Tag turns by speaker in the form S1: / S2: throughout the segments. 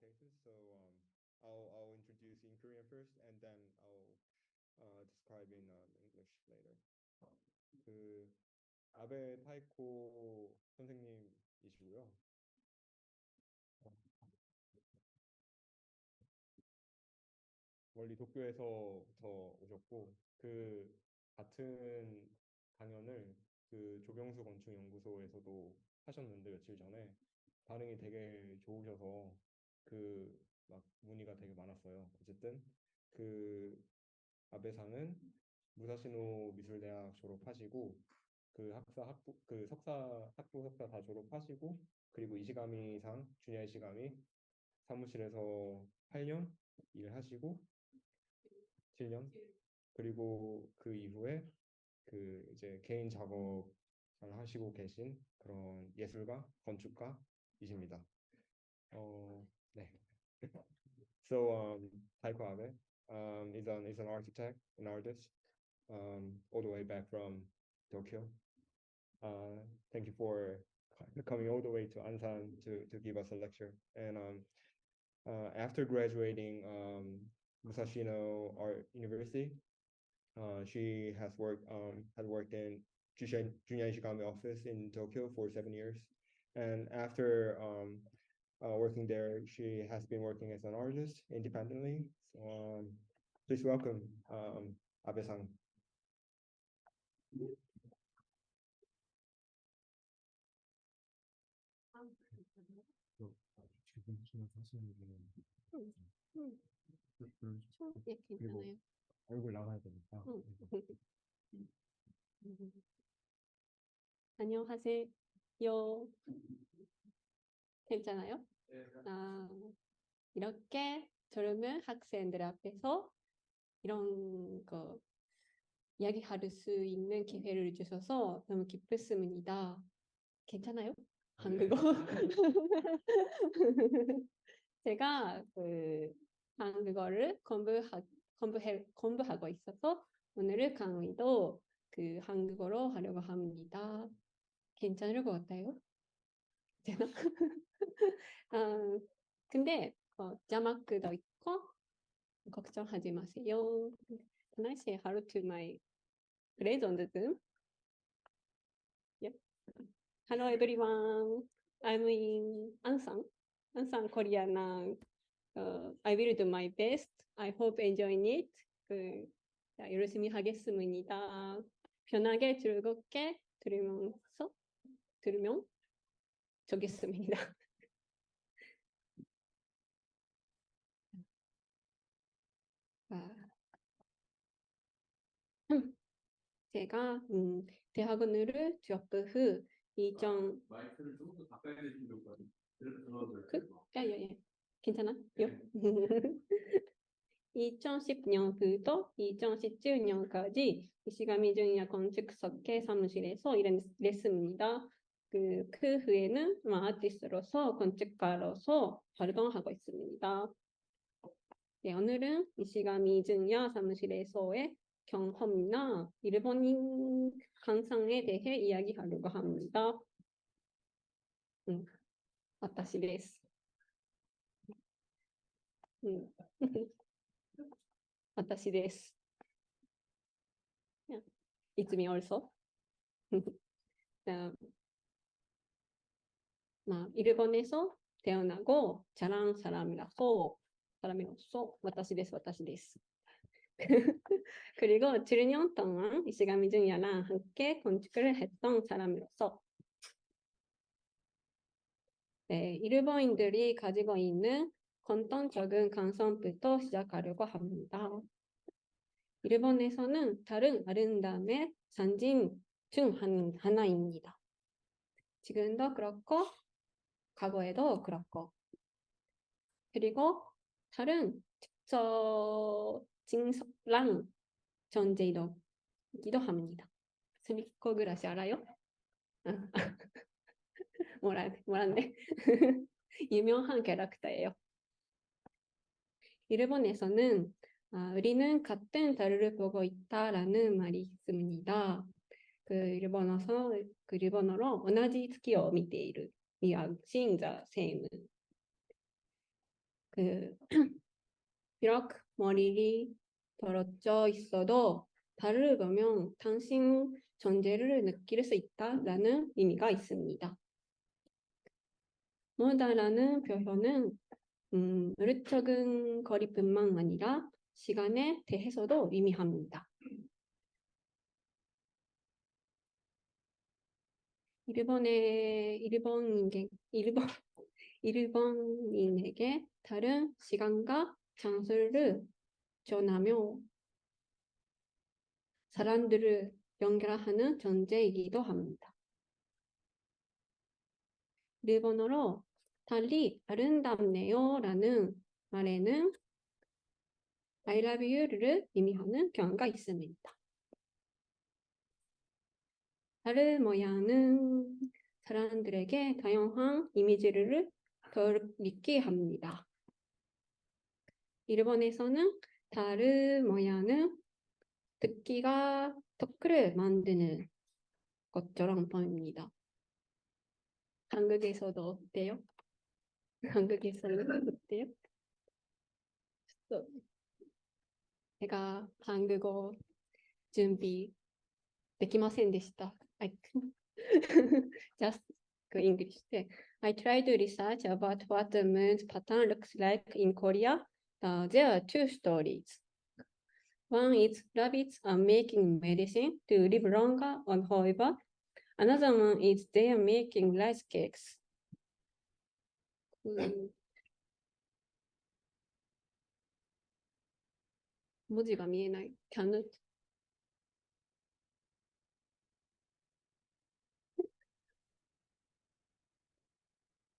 S1: cases. So I'll introduce in Korean first, and then I'll describe in English later. 그 아베 타이코 선생님이시고요. 원리 도쿄에서부터 오셨고 그 같은 강연을 그 조병수 건축연구소에서도 하셨는데 며칠 전에 반응이 되게 좋으셔서 그 막 문의가 되게 많았어요. 어쨌든 그 아베상은 무사시노 미술대학 졸업하시고 그 석사 다 졸업하시고 그리고 이시가미상 주니어 이시가미 사무실에서 8년 일하시고 7년 그리고 그 이후에 그 이제 개인 작업을 하시고 계신 그런 예술가 건축가이십니다. 네. So Taiko Abe is an architect, an artist, all the way back from Tokyo. Thank you for coming all the way to Ansan to give us a lecture. And after graduating Musashino Art University, she had worked in Junya Ishigami office in Tokyo for 7 years. And after working there, she has been working as an artist independently. So please welcome Abe-san.
S2: 괜찮아요.
S1: 얼굴 나가야 되니까.
S2: 안녕하세요. 괜찮아요? 이렇게 젊은 학생들 앞에서 이런 거 이야기할 수 있는 기회를 주셔서 너무 기쁘습니다. 괜찮아요? 한국어? 제가 그 한국어를 공부하고 있어서 오늘 강의도 그 한국어로 하려고 합니다. 괜찮을 것 같아요? 되나? 근데 자막도 있고 걱정하지 마세요. Can I say hello to my present Zoom? Yep. Hello everyone. I'm in Ansan Korea now. I will do my best. I hope enjoying it. 자, 열심히 하겠습니다. 편하게 즐겁게 들으면 좋겠습니다. 제가 대학원을 졸업 후
S1: 마이크를 조금 더 가까이 대시면 좋을 것 같아요.
S2: 예. 괜찮아요? 2010년부터 2017년까지 이시가미 주니어 건축석회 사무실에서 일했습니다. 그 후에는 아티스트로서 건축가로서 활동하고 있습니다. 네, 오늘은 이시가미 주니어 사무실에서의 경험이나 일본인 감상에 대해 이야기하려고 합니다. 私です。私です。It's me also. 일본에서 태어나고 자란 사람이라서 私です。그리고 7년 동안 이시가미 주니어랑 함께 건축을 했던 사람으로서 네, 일본인들이 가지고 있는 공통적인 감성부터 시작하려고 합니다. 일본에서는 다른 아름다움의 상징 중 하나입니다. 지금도 그렇고 과거에도 그렇고 그리고 다른 특징랑 존재이기도 합니다. 스미코 그라시 알아요? 뭐란데? 유명한 캐릭터예요. 일본에서는 우리는 같은 달을 보고 있다라는 말이 있습니다. 그 일본어로 同じ月を見ている We are seeing the same 그 비록 머리를 떨어져 있어도 달을 보면 당신 존재를 느낄 수 있다라는 의미가 있습니다. 멀다라는 표현은 물리적인 거리뿐만 아니라 시간에 대해서도 의미합니다. 일본인에게 다른 시간과 장소를 전하며 사람들을 연결하는 존재이기도 합니다. 일본어로 달리 아름답네요 라는 말에는 I love you를 의미하는 경우가 있습니다. 달 모양은 사람들에게 다양한 이미지를 떠올리게 합니다. 일본에서는 달 모양은 토끼가 토끼를 만드는 것처럼 보입니다. 한국에서도 어때요? 한국에서는 어때요? 제가 한국어 준비 できませんでした。I just English で I tried to research about what the moon's pattern looks like in Korea. There are two stories. One is rabbits are making medicine to live longer on however. Another one is they are making rice cakes.文字が見えない。cannot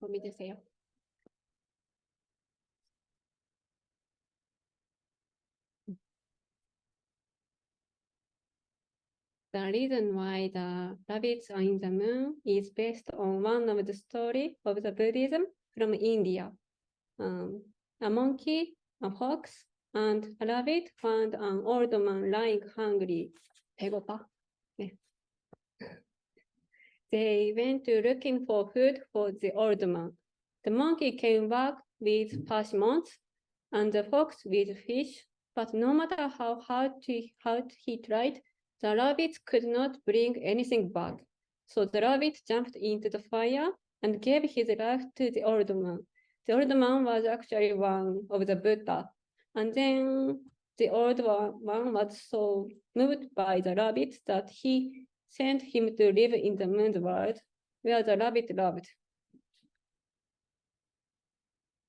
S2: 믿으세요. The reason why the rabbits are in the moon is based on one of the story of the Buddhism from India. A monkey, a fox, and a rabbit found an old man lying hungry. 배고파? 네. They went to looking for food for the old man. The monkey came back with persimmons and the fox with fish, but no matter how hard he tried, the rabbit could not bring anything back. So the rabbit jumped into the fire and gave his life to the old man. The old man was actually one of the Buddha. And then the old man was so moved by the rabbit that he sent him to live in the moon's world, where the rabbit loved.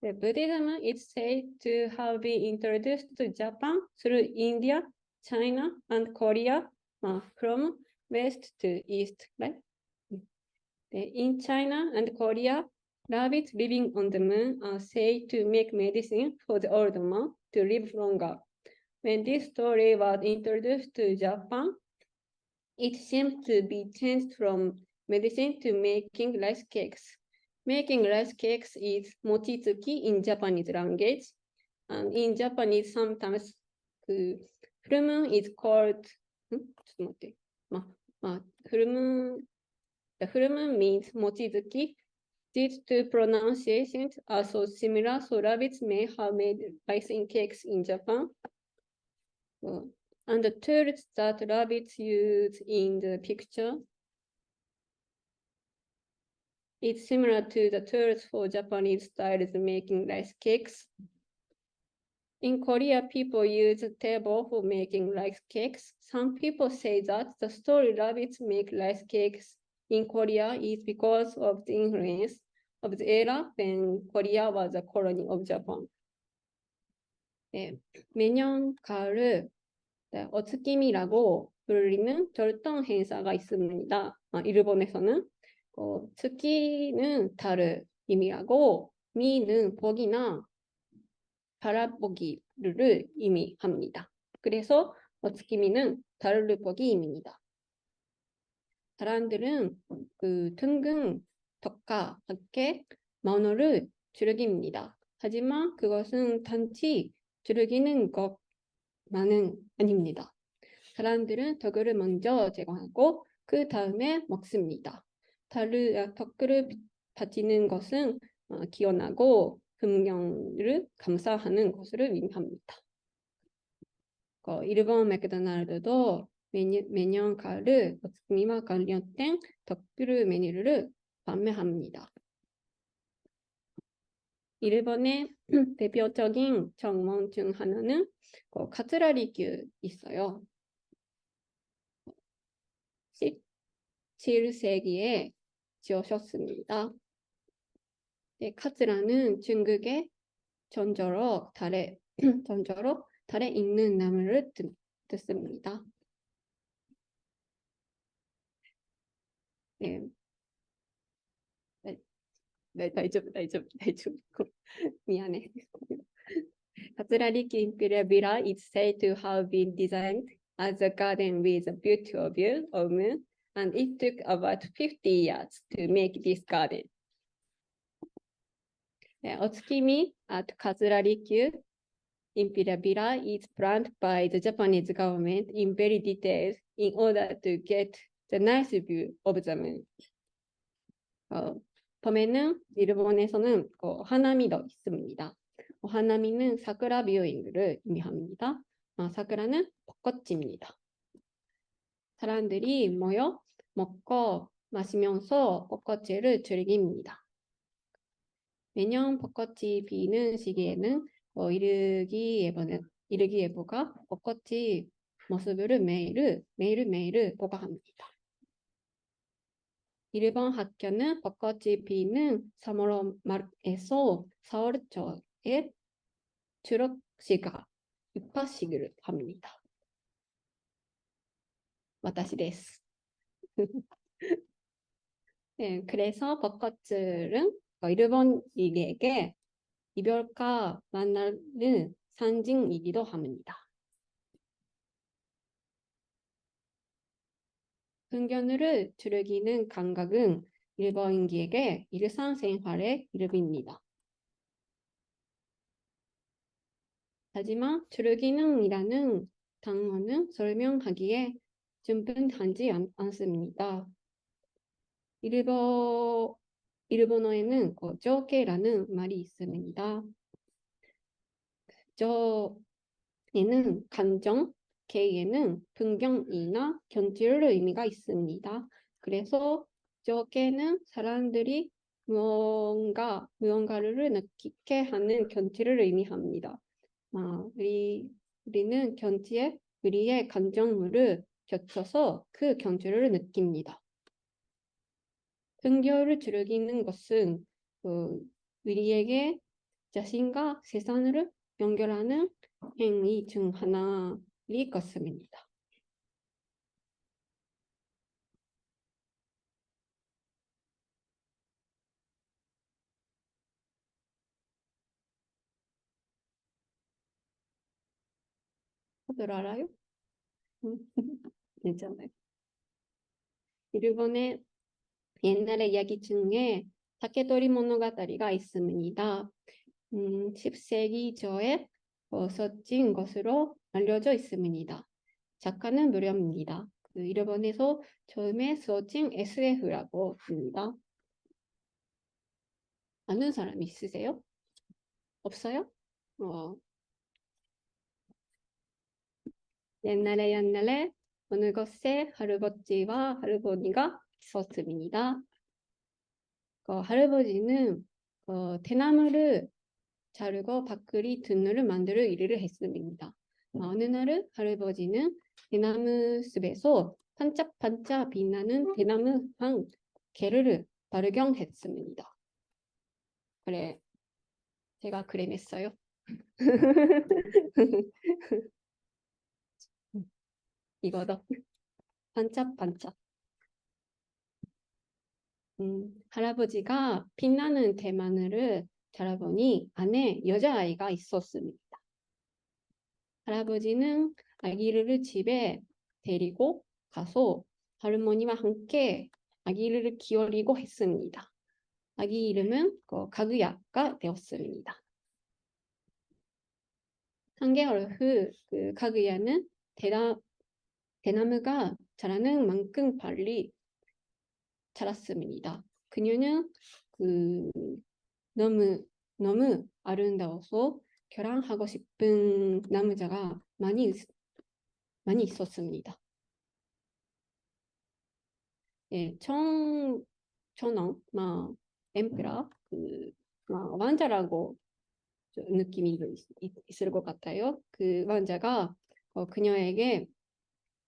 S2: The Buddhism is said to have been introduced to Japan through India, China, and Korea from west to east. Right? In China and Korea, rabbits living on the moon are said to make medicine for the old man to live longer. When this story was introduced to Japan, it seemed to be changed from medicine to making rice cakes. Making rice cakes is mochitsuki in Japanese language. And in Japanese, sometimes the full moon is called, the full moon means mochitsuki. These two pronunciations are so similar, so rabbits may have made rice cakes in Japan. And the tools that rabbits use in the picture is similar to the tools for Japanese styles making rice cakes. In Korea, people use a table for making rice cakes. Some people say that the story rabbits make rice cakes in Korea is because of the influence of the era when Korea was a colony of Japan. 네, 매년 가을을 어츠키미라고 불리는 절동 행사가 있습니다. 일본에서는 츠키는 달을 의미하고 미는 복이나 바라보기를 의미합니다. 그래서 어츠키미는 달을 보기입니다. 사람들은 그 둥근 덕과 함께 만호를 즐깁니다. 하지만 그것은 단지 즐기는 것만은 아닙니다. 사람들은 덕을 먼저 제거하고 그 다음에 먹습니다. 덕을 바치는 것은 기원하고 풍경을 감상하는 것을 의미합니다. 일본 맥도날드도 매년 가을 오츠키미와 관련된 특별 메뉴를 판매합니다. 일본의 대표적인 정원 중 하나는 카츠라리규 있어요. 17세기에 지어졌습니다. 네, 카츠라는 중국의 전저로 달에 있는 나무를 뜻습니다. 네, 네, 大丈夫。미안해. Katsura-Riki Imperial Villa is said to have been designed as a garden with a beautiful view of moon, and it took about 50 years to make this garden. Otsukimi at Katsura-Riki Imperial Villa is planned by the Japanese government in very detail in order to get the nice view of the moon. 봄에는 일본에서는 하나미도 있습니다. 하나미는 사쿠라 뷰잉을 의미합니다. 사쿠라는 벚꽃입니다. 사람들이 모여 먹고 마시면서 벚꽃을 즐깁니다. 매년 벚꽃이 피는 시기에는 일기예보가 벚꽃의 모습을 매일매일 보고합니다. 일본 학교는 벚꽃이 피는 3월 말에서 4월 초에 졸업식과 입학식을 합니다. 私です。네, 그래서 벚꽃은 일본인에게 이별과 만나는 상징이기도 합니다. 풍경을 즐기는 감각은 일본인에게 일상생활의 일부입니다. 하지만 즐기는이라는 단어는 설명하기에 충분하지 않습니다. 일본어에는 조케라는 말이 있습니다. 조에는 감정, 게에는 풍경이나 경치를 의미가 있습니다. 그래서 조케는 사람들이 무언가를 느끼게 하는 경치를 의미합니다. 우리는 경치에 우리의 감정을 겹쳐서 그 경치를 느낍니다. 풍경을 즐기는 것은 우리에게 자신과 세상을 연결하는 행위 중 하나일 것입니다. 다들 알아요? 괜찮아요. 일본의 옛날의 이야기 중에 타케토리 모노가타리가 있습니다. 10세기 초에 써진 것으로 알려져 있습니다. 작가는 무료입니다. 일본에서 처음에 써진 SF라고 합니다. 아는 사람 있으세요? 없어요? 옛날에 어느 곳에 할아버지와 할머니가 있었습니다. 할아버지는 대나무를 자르고 밖으로 등을 만들 일을 했습니다. 어느 날 할아버지는 대나무 숲에서 반짝반짝 빛나는 대나무 한 개를 발견했습니다. 그래, 제가 그래냈어요. 이거다. 반짝반짝. 할아버지가 빛나는 대나무를 자라보니 안에 여자아이가 있었습니다. 할아버지는 아기를 집에 데리고 가서 할머니와 함께 아기를 기르려고 했습니다. 아기 이름은 가그야가 되었습니다. 3개월 후 그 가그야는 대나무가 자라는 만큼 빨리 자랐습니다. 그녀는 너무 너무 아름다워서 결혼하고 싶은 남자가 많이 있었습니다. 예, 천황, 엠페라, 왕자라고 느낌이 있을 것 같아요. 그 왕자가 그녀에게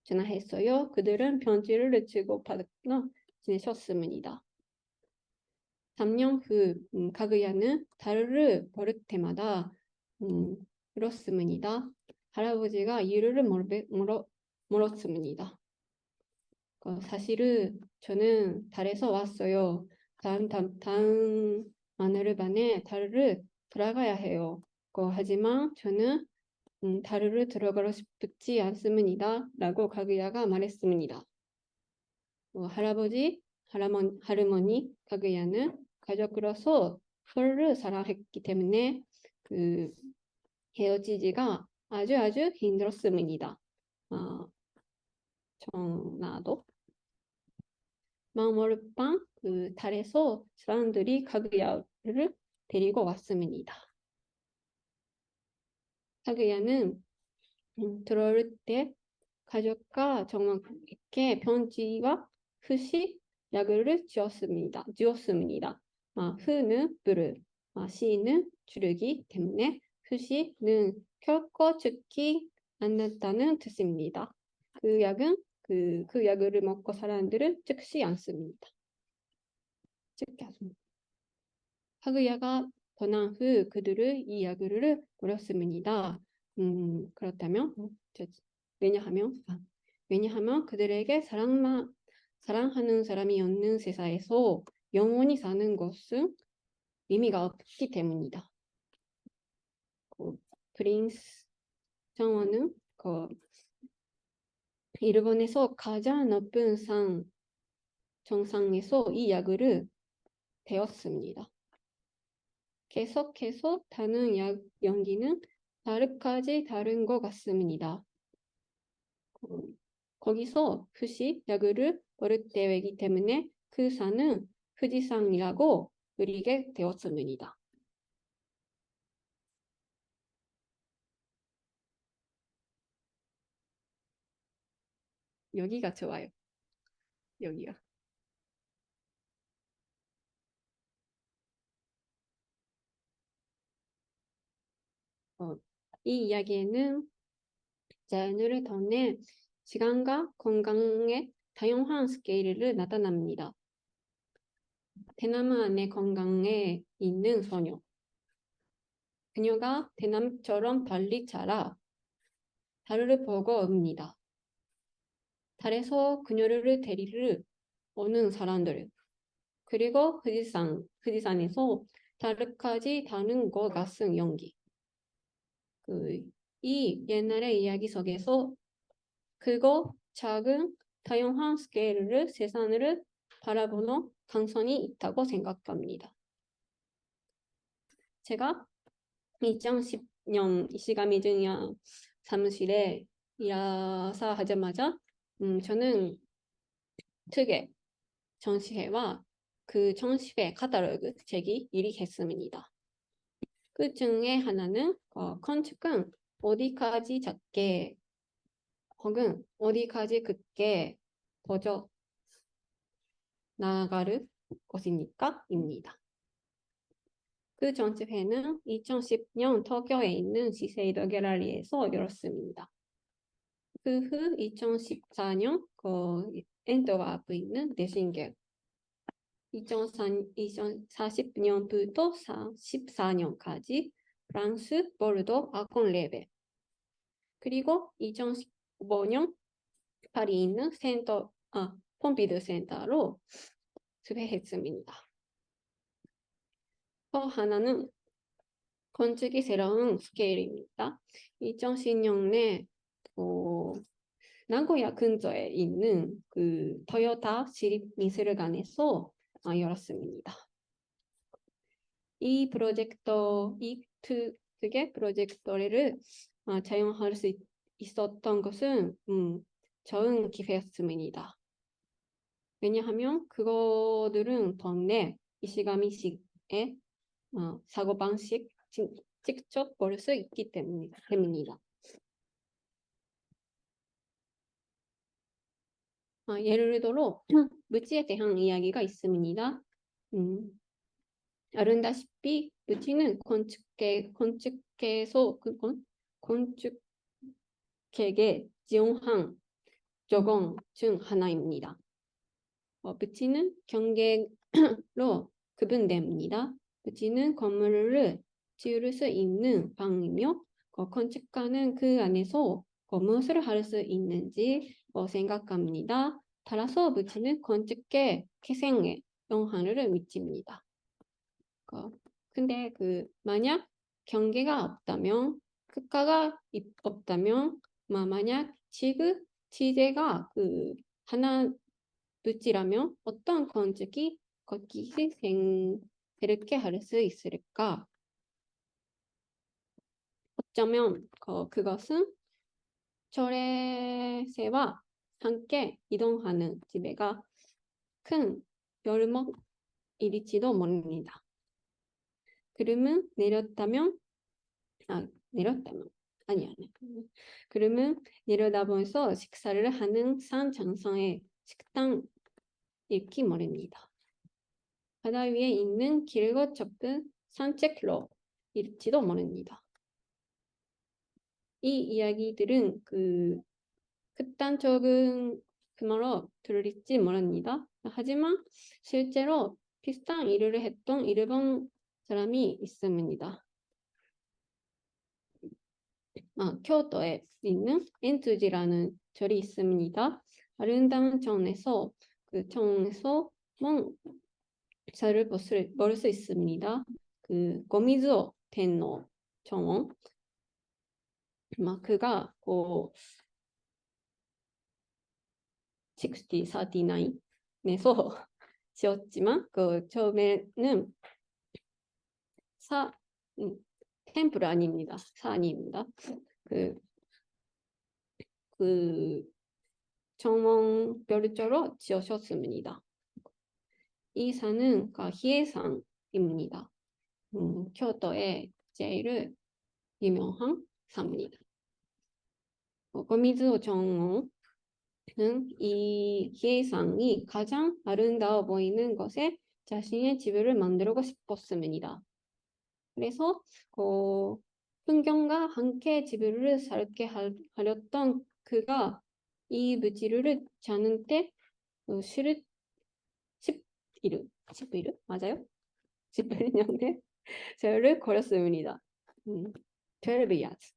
S2: 전화했어요. 그들은 편지를 주고받아 지내셨습니다. 3년 후 가그야는 달을 버릴 때마다 울었습니다. 할아버지가 이유를 물었습니다. 사실은 저는 달에서 왔어요. 다음 하늘 반에 달을 들어가야 해요. 하지만 저는 달을 들어가고 싶지 않습니다. 라고 가그야가 말했습니다. 할머니 가그야는 가족으로서 서로를 사랑했기 때문에 그 헤어지기가 아주 힘들었습니다. 전화도 어느 밤 달에서 사람들이 가그야를 데리고 왔습니다. 가그야는 들어올 때 가족과 정확하게 편지와 후식 약을 주었습니다. 후는 불을, 시는 주르기 때문에 후식은 결코 죽지 않는다는 뜻입니다. 그 약은 그 약을 먹고 사람들은 죽지 않습니다. 가그야가 떠난 후 그들은 이 약을 물었습니다. 그렇다면 왜냐하면 그들에게 사랑하는 사람이 없는 세상에서 영원히 사는 것은 의미가 없기 때문이다. 프린스 정원은 일본에서 가장 높은 정상에서 이 약을 배웠습니다. 계속해서 다른 연기는 다르까지 다른 것 같습니다. 거기서 후식 약을 버릴 때이기 때문에 그 산은富士山이라고 불리게 되었습니다. 여기가 좋아요. 여기가. 이 이야기에는 자연을 통해 시간과 건강의 다양한 스케일을 나타납니다. 대나무 안에 건강에 있는 소녀. 그녀가 대나무처럼 빨리 자라 달을 보고 옵니다. 달에서 그녀를 데리러 오는 사람들. 그리고富士山에서 달까지 다는 것 같은 연기. 이 옛날의 이야기 속에서 크고 작은 다양한 스케일을 세상을 바라보는 강선이 있다고 생각합니다. 제가 2010년 이시가미 중야 사무실에 일하사 하자마자 저는 특혜 전시회와 그 전시회 카탈로그 제기 일이 했습니다. 그 중에 하나는 건축은 어디까지 작게 혹은 어디까지 크게 퍼져 나가를 것입니까? 입니다. 그 전시회는 2010년 도쿄에 있는 시세이더 갤러리에서 열었습니다. 그 후 2014년 엔터와프에 있는 내신겔 2040년부터 14년까지 프랑스 보르도 아콘레베 그리고 2015년 파리에 있는 폼피드 센터로 수배했습니다. 또 하나는 건축이 새로운 스케일입니다. 2010년에 나고야 근처에 있는 그 토요타 시립미술관에서 열었습니다. 이 특의 프로젝터를 사용할 수 있었던 것은 좋은 기회였습니다. 왜냐하면 그거들은 동네 이시가미시에 사고방식 직접 볼 수 있기 때문입니다. 예를 들어 무지에 대한 이야기가 있습니다. 아름다시피 무지는 건축계의 지용한 조건 중 하나입니다. 무지는 경계로 구분됩니다. 무지는 건물을 지을 수 있는 방이며 건축가는 그 안에서 무엇을 할 수 있는지 생각합니다. 따라서 무지는 건축계 개성에 영향을 미칩니다. 근데 만약 경계가 없다면, 국가가 없다면, 만약 지제가 하나 무지라면 어떤 건축이 거기에 생기게 할 수 있을까? 어쩌면 그것은 철새와 함께 이동하는 지배가 큰 멸목일지도 모릅니다. 구름은 구름은 내려다보면서 식사를 하는 산 정상의 식당일지 모릅니다. 바다 위에 있는 길고 좁은 산책로일지도 모릅니다. 이 이야기들은 극단적인 말로 들릴지 모릅니다. 하지만 실제로 비슷한 일을 했던 일본 사람이 있습니다. 교토에 있는 엔투지라는 절이 있습니다. 아름다운 정에서 절을 볼 수 있습니다. 고미즈오 텐노 정원. 그가 6039에서 지었지만 처음에는 템플 아닙니다. 산입니다. 정원 별도로 지으셨습니다. 이 산은 히에산입니다. 교토의 제일 유명한 산입니다. 고미즈오 정원은 이 히에산이 가장 아름다워 보이는 곳에 자신의 집을 만들고 싶었습니다. 그래서 풍경과 함께 집을 살게 하렸던 그가 이 무지를 자는 때 10일 맞아요? 11년에 저를 걸었습니다. 12 years.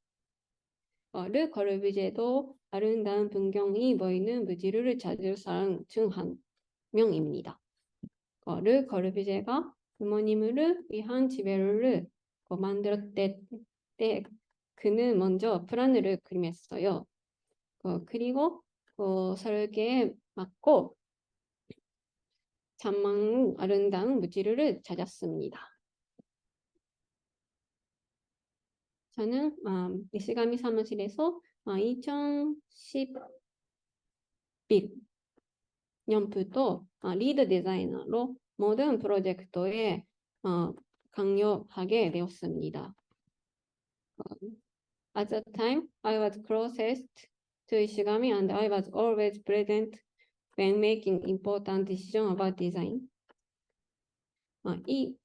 S2: 르 거르비제도 아름다운 풍경이 보이는 무지를 찾을 사람 중 한 명입니다. 르 거르비제가 부모님을 위한 집을 만들었을 때 그는 먼저 플랜을 그림했어요. 그리고 설계에 맞고 전망 아름다운 무지를 찾았습니다. 저는 미시가미 사무실에서 2010년부터 리드 디자이너로 모든 프로젝트에 강요하게 되었습니다. At that time, I was closest to Ishigami and I was always present when making important decisions about design. 이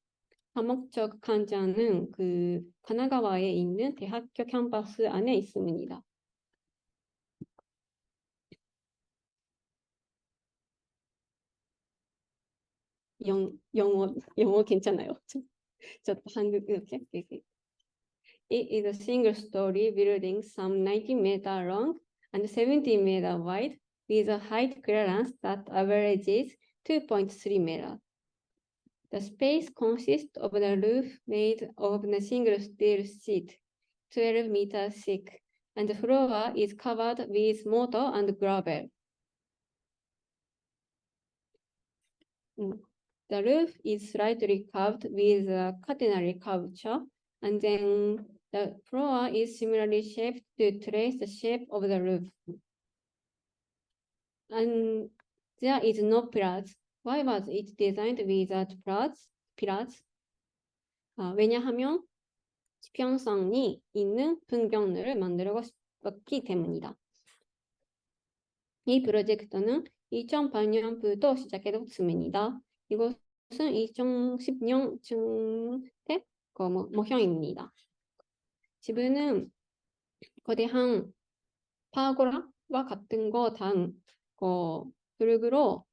S2: 다목적 관자는 가나가와에 있는 대학교 캠퍼스 안에 있습니다. 영어 괜찮아요? 저 한국 이렇게. It is a single-story building, some 90 meters long and 70 meters wide, with a height clearance that averages 2.3 meters. The space consists of the roof made of a single steel sheet, 12 meters thick, and the floor is covered with mortar and gravel. The roof is slightly curved with a catenary curvature, and then the floor is similarly shaped to trace the shape of the roof. And there is no pillars. Why was it designed without pillars? 왜냐하면 지평선이 있는 풍경을 만들고 싶었기 때문이다. 이 프로젝트는 2008년부터 시작되었습니다. 이것은 2010년 중대 목표입니다. 지금은 거대한 파고라와 같은 거 단 블록으로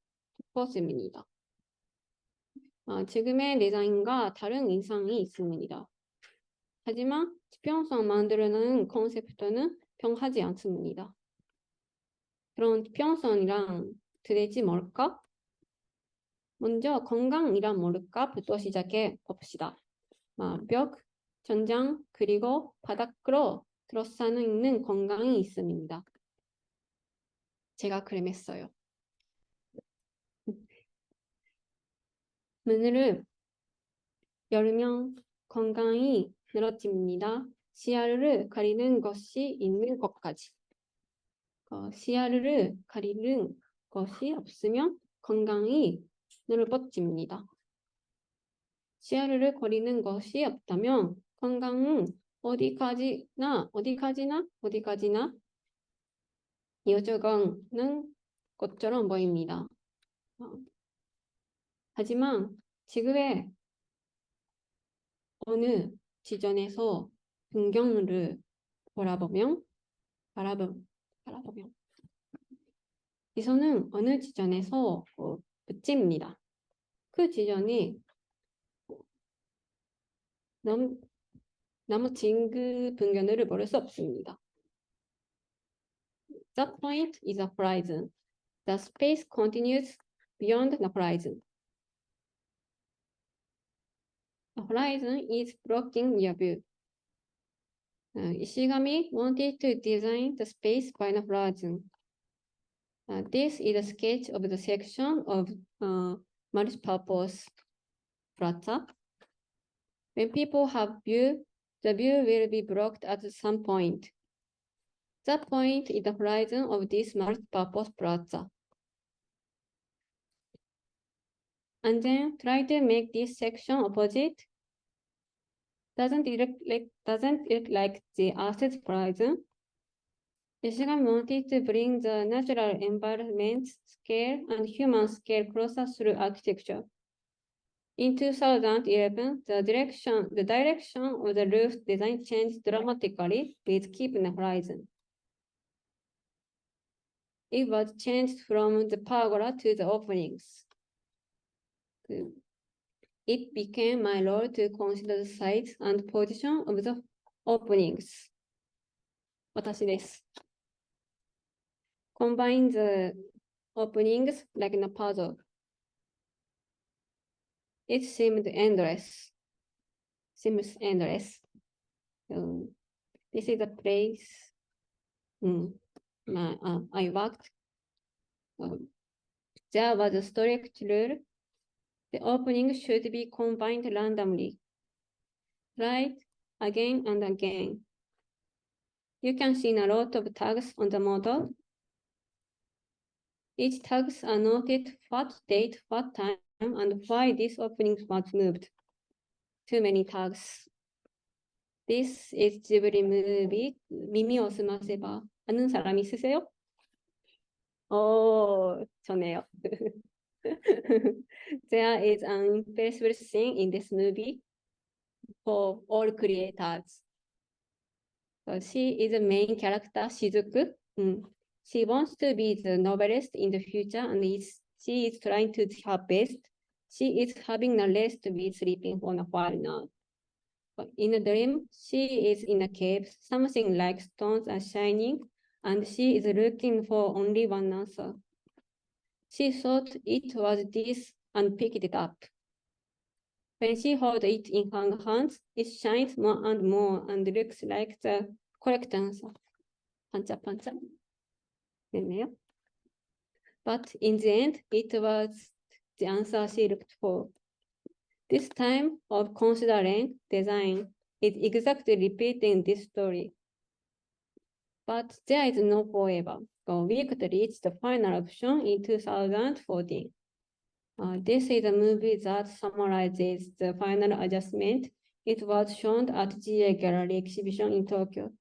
S2: 덮었습니다. 지금의 디자인과 다른 인상이 있습니다. 하지만 지평선 만드는 컨셉트는 변하지 않습니다. 그런 지평선이란 도대체 뭘까? 먼저 건강이란 뭘까부터 시작해 봅시다. 벽, 천장, 그리고 바닥으로 둘러싸여 있는 건강이 있습니다. 제가 그림했어요. 문을 열면 건강이 늘어집니다. 시야를 가리는 것이 있는 것까지. 시야를 가리는 것이 없으면 건강이 넓어집니다. 시야를 가리는 것이 없다면 건강은 어디까지나 이어져가는 것처럼 보입니다. 하지만 지구의 어느 지점에서 풍경을 바라보면 이 손은 어느 지점에서 붙입니다. 그 지점이 너무 징그 풍경을 볼 수 없습니다. The point is a horizon. The space continues beyond the horizon. The horizon is blocking your view. Ishigami wanted to design the space by the horizon. This is a sketch of the section of multipurpose plaza. When people have view, the view will be blocked at some point. That point is the horizon of this multipurpose plaza. And then try to make this section opposite. Doesn't it like the Earth's horizon? Ishigami wanted to bring the natural environment scale and human scale closer through architecture. In 2011, the direction of the roof design changed dramatically with Keep the Horizon. It was changed from the pergola to the openings. It became my role to consider the size and position of the openings. 私です。Combine the openings like in a puzzle. It seemed endless. Seems endless. This is a place I worked. There was a strict rule. The opening should be combined randomly. Try again and again. You can see a lot of tags on the model. Each tags are noted what date, what time, and why this opening was moved. Too many tags. This is Ghibli movie. 미미 어스마세바. 아는 사람 있으세요? 저네요. There is an impressive scene in this movie for all creators. She is the main character, Shizuku. She wants to be the novelist in the future, and she is trying to do her best. She is having a rest to be sleeping for a while now. But in a dream, she is in a cave. Something like stones are shining, and she is looking for only one answer. She thought it was this and picked it up. When she holds it in her hands, it shines more and more and looks like the correct answer. 반짝반짝. 됐네요. But in the end, it was the answer she looked for. This time of considering design is exactly repeating this story. But there is no forever. We could reach the final option in 2014. This is a movie that summarizes the final adjustment It was shown at GA Gallery exhibition in Tokyo.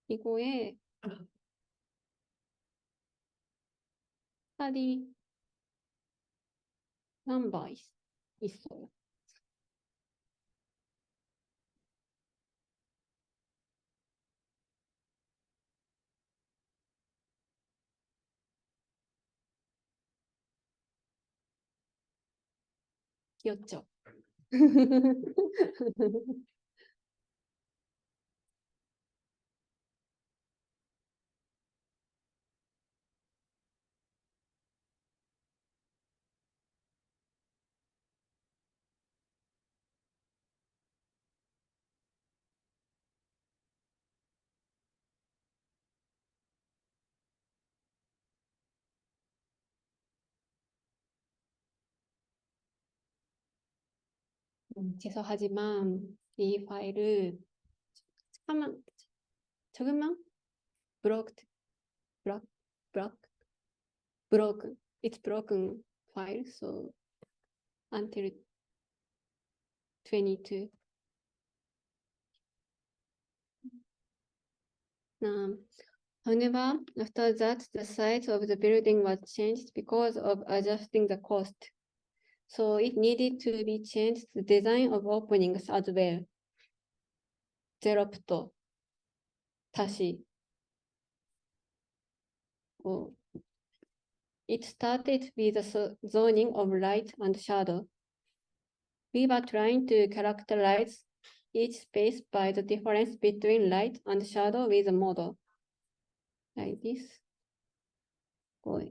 S2: 이거에 스타디 넘버 있어요. 귀엽죠? 죄송하지만 이 파일을 잠깐만 조금만 blocked, block, broken. It's broken file, so until 22. However, after that, the size of the building was changed because of adjusting the cost. So it needed to be changed the design of openings as well. 제로부터 다시. It started with the zoning of light and shadow. We were trying to characterize each space by the difference between light and shadow with a model. Like this.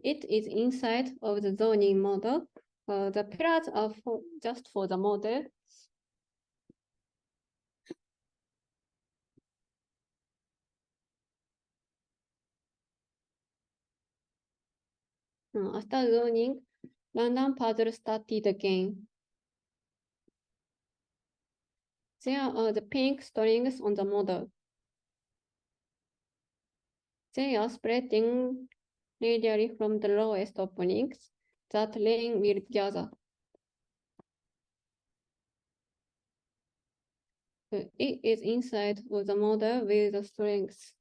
S2: It is inside of the zoning model. The pillars are just for the model. After zoning, random puzzle started again. There are the pink strings on the model. They are spreading radially from the lowest openings that rain will gather. It is inside of the model with the strings.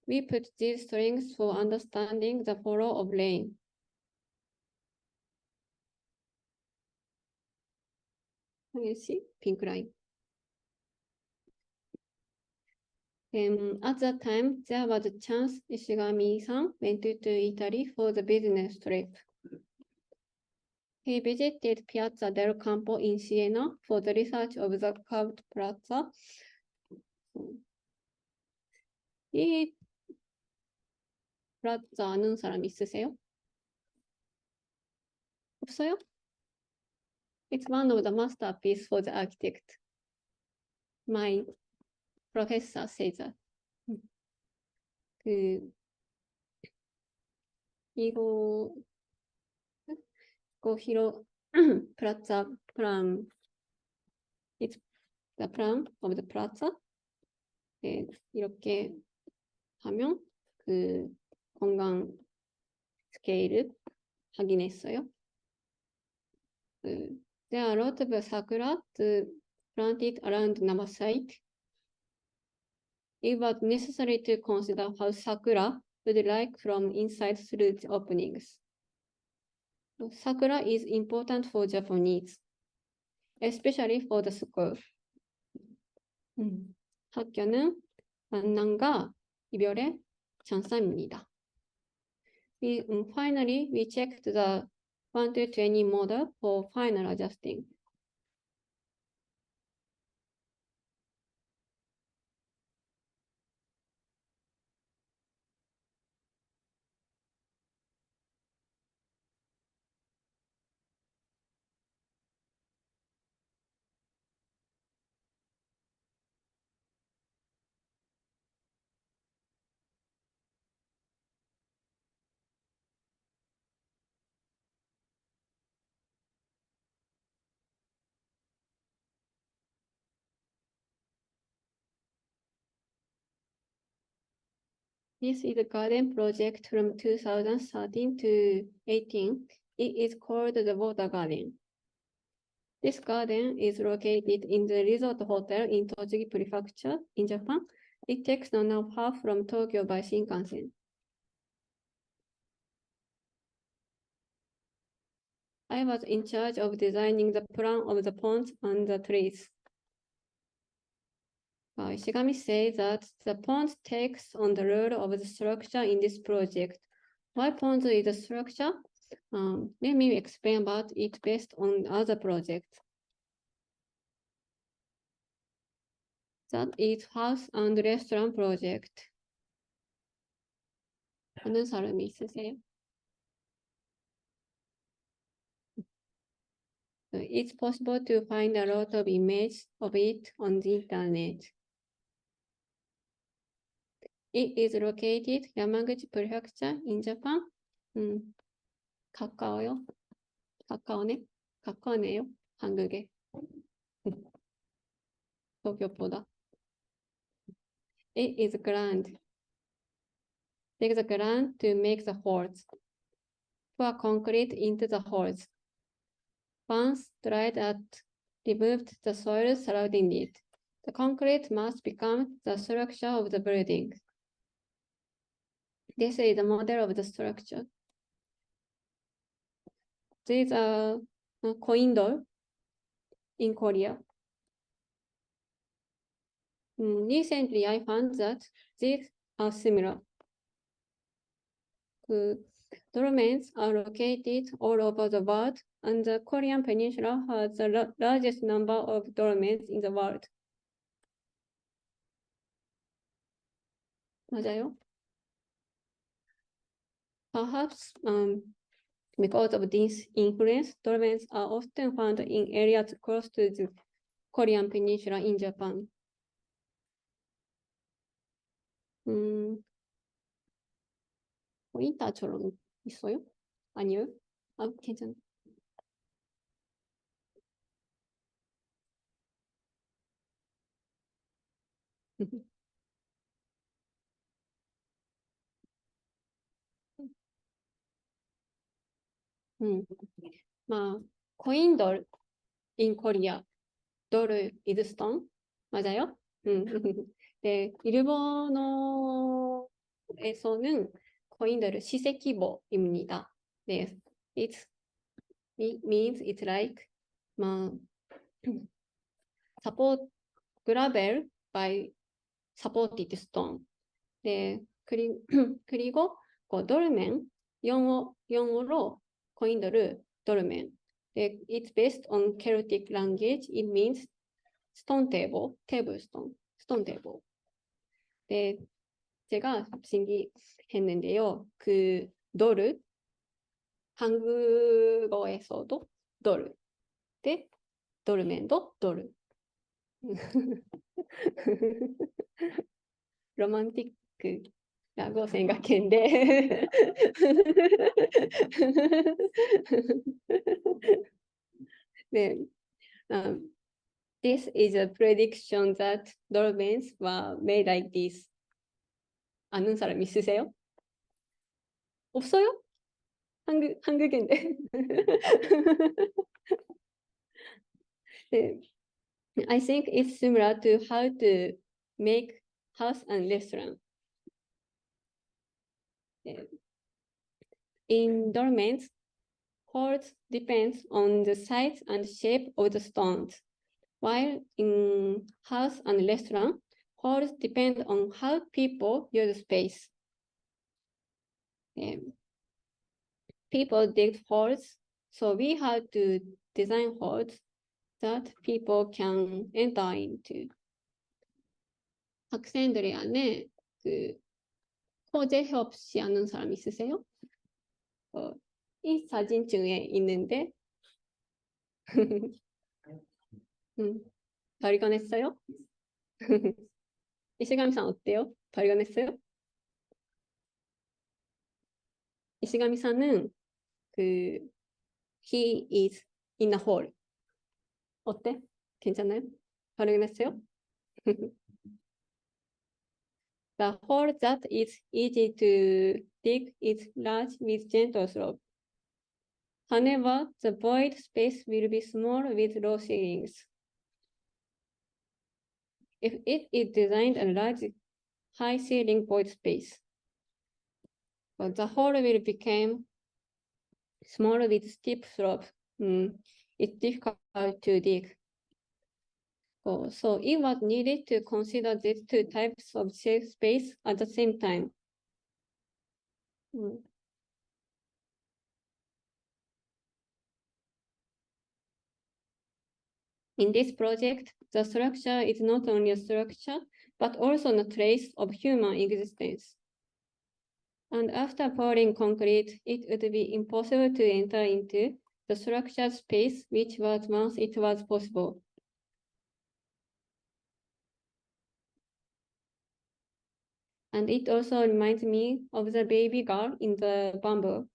S2: We put these strings for understanding the flow of rain. You see, pink line. At that time, there was a chance Ishigami-san went to Italy for the business trip. He visited Piazza del Campo in Siena for the research of the carved plaza. 이 플라자 아는 사람 있으세요? 없어요? It's one of the masterpieces for the architect. My professor says that. 이거 plaza plan. It's the plan of the plaza. 네, 이렇게 하면 건강 스케일을 확인했어요. There are a lot of sakura planted around Nama site. It was necessary to consider how sakura would like from inside through the openings. Sakura is important for Japanese, especially for the school. 학교는 만남과 이별의 장사입니다. Finally, we checked the 1 to 20 model for final adjusting. This is a garden project from 2013 to 18. It is called the Water Garden. This garden is located in the Resort Hotel in Tochigi Prefecture in Japan. It takes 1.5 hours from Tokyo by Shinkansen. I was in charge of designing the plan of the ponds and the trees. Ishigami says that the pond takes on the role of the structure in this project. Why pond is the structure? Let me explain about it based on other projects. That is house and restaurant project. 아는 사람이 있으세요? It's possible to find a lot of images of it on the internet. It is located Yamaguchi Prefecture in Japan. 가까워요? 가까우네? 가까우네요. 한국에. 도쿄보다. It is grand. Take the ground to make the holes. Pour concrete into the holes. Once dried out, removed the soil surrounding it. The concrete must become the structure of the building. This is the model of the structure. There is a coin doll in Korea. Recently, I found that these are similar. Dolmens are located all over the world, and the Korean peninsula has the largest number of dolmens in the world. 맞아요? Perhaps because of this influence, dolmens are often found in areas close to the Korean peninsula in Japan. 포인타처럼 있어요? 아니요? 괜찮아. coin in Korea, doll is stone. 맞아요? 네, 일본어에서는 coin돌 시세키보입니다. 네, it means it's like support gravel by supported stone. 네, 그리고 dolmen 영어로 coin돌을 dolmen. 네, it's based on Celtic language. It means stone table, table stone, stone table. 네, 제가 신기했는데요. 돌을 한국어에서도 돌, 네, 돌맨도 돌. 로man틱라고 생각했는데. 네, this is a prediction that dolmens were made like this. 아는 사람 있으세요? 없어요? 한국인데. 네. I think it's similar to how to make house and restaurant. In dolmens, holes depends on the size and shape of the stones, while in house and restaurant, holes depend on how people use space. People dig holes, so we have to design holes that people can enter into. 학생들이 안에 호재협 씨 아는 사람 있으세요? 이 사진 중에 있는데 발견했어요? 이시가미상 어때요? 발견했어요? 이시가미상은 he is in a hole. 어때? 괜찮아요? 발견했어요? The hole that is easy to dig is large with gentle slope. However, the void space will be small with low ceilings. If it is designed a large high ceiling void space, but the hole will become small with steep slope. It's difficult to dig. So it was needed to consider these two types of safe space at the same time. In this project, the structure is not only a structure, but also a trace of human existence. And after pouring concrete, it would be impossible to enter into the structured space, which was once it was possible. And it also reminds me of the baby girl in the bamboo.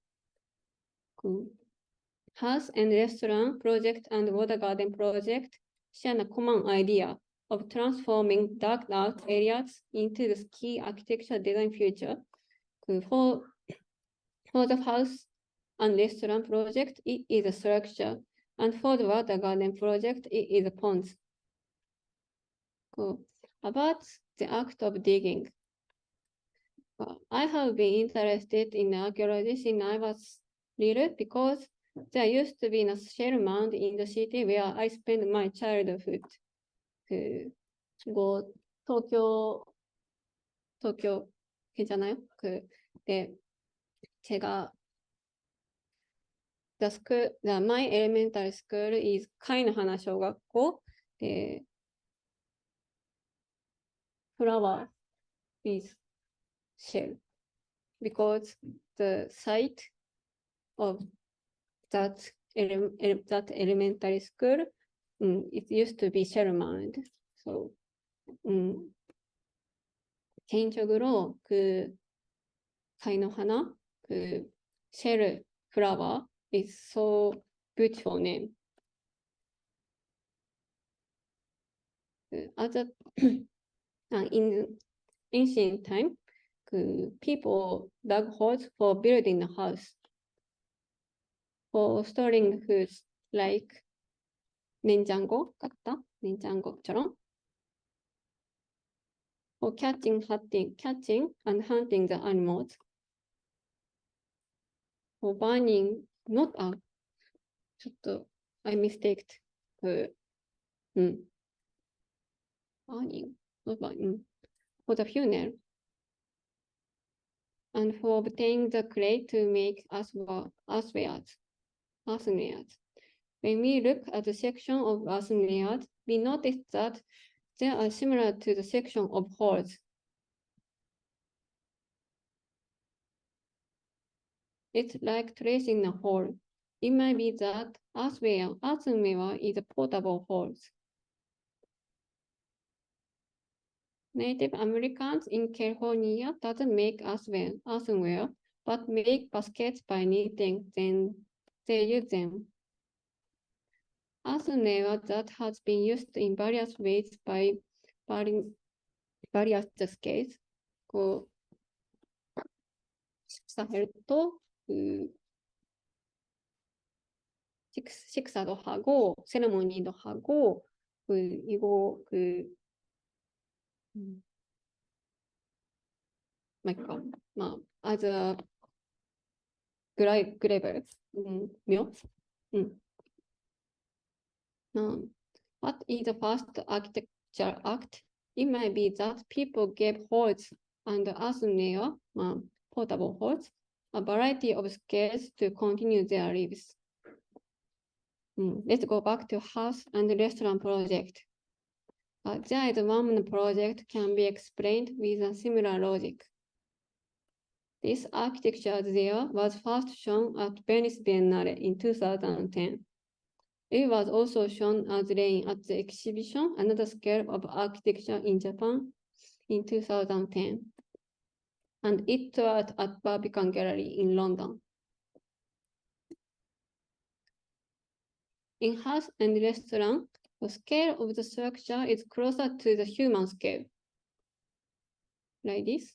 S2: House and restaurant project and water garden project share a common idea of transforming dark out areas into the key architecture design future. For the house and restaurant project, it is a structure, and for the water garden project, it is a pond. About the act of digging. I have been interested in archaeology since I was little because there used to be a shell mound in the city where I spent my childhood. 도쿄 괜찮아요? 네, 제가 my elementary school is 카이노하나小学校. 네, flower is shell because the site of that elementary school, it used to be shell mound. So, 개인적으로 카이노하나 shell flower is so beautiful name. In ancient time, people dug holes for building a house, for storing foods like 냉장고 같다, 냉장고처럼, for catching and hunting the animals, for burning, I mistaked burning, not burning, for the funeral, and for obtaining the clay to make earthwares. When we look at the section of earthwares, we notice that they are similar to the section of holes. It's like tracing a hole. It might be that earthenware is a portable holes. Native Americans in California doesn't make earthenware, but make baskets by knitting, then they use them. Earthenware that has been used in various ways by various scales. 식사도 식사도 하고 세레모니도 하고 이거 as a gravel 묘. What is the first architectural act? It might be that people gave holes and earthenware, portable holes, a variety of scales to continue their lives. Let's go back to house and restaurant project. There is one project can be explained with a similar logic. This architecture there was first shown at Venice Biennale in 2010. It was also shown as laying at the exhibition Another Scale of Architecture in Japan in 2010. And it toured at Barbican Gallery in London. In house and restaurant, the scale of the structure is closer to the human scale. like this.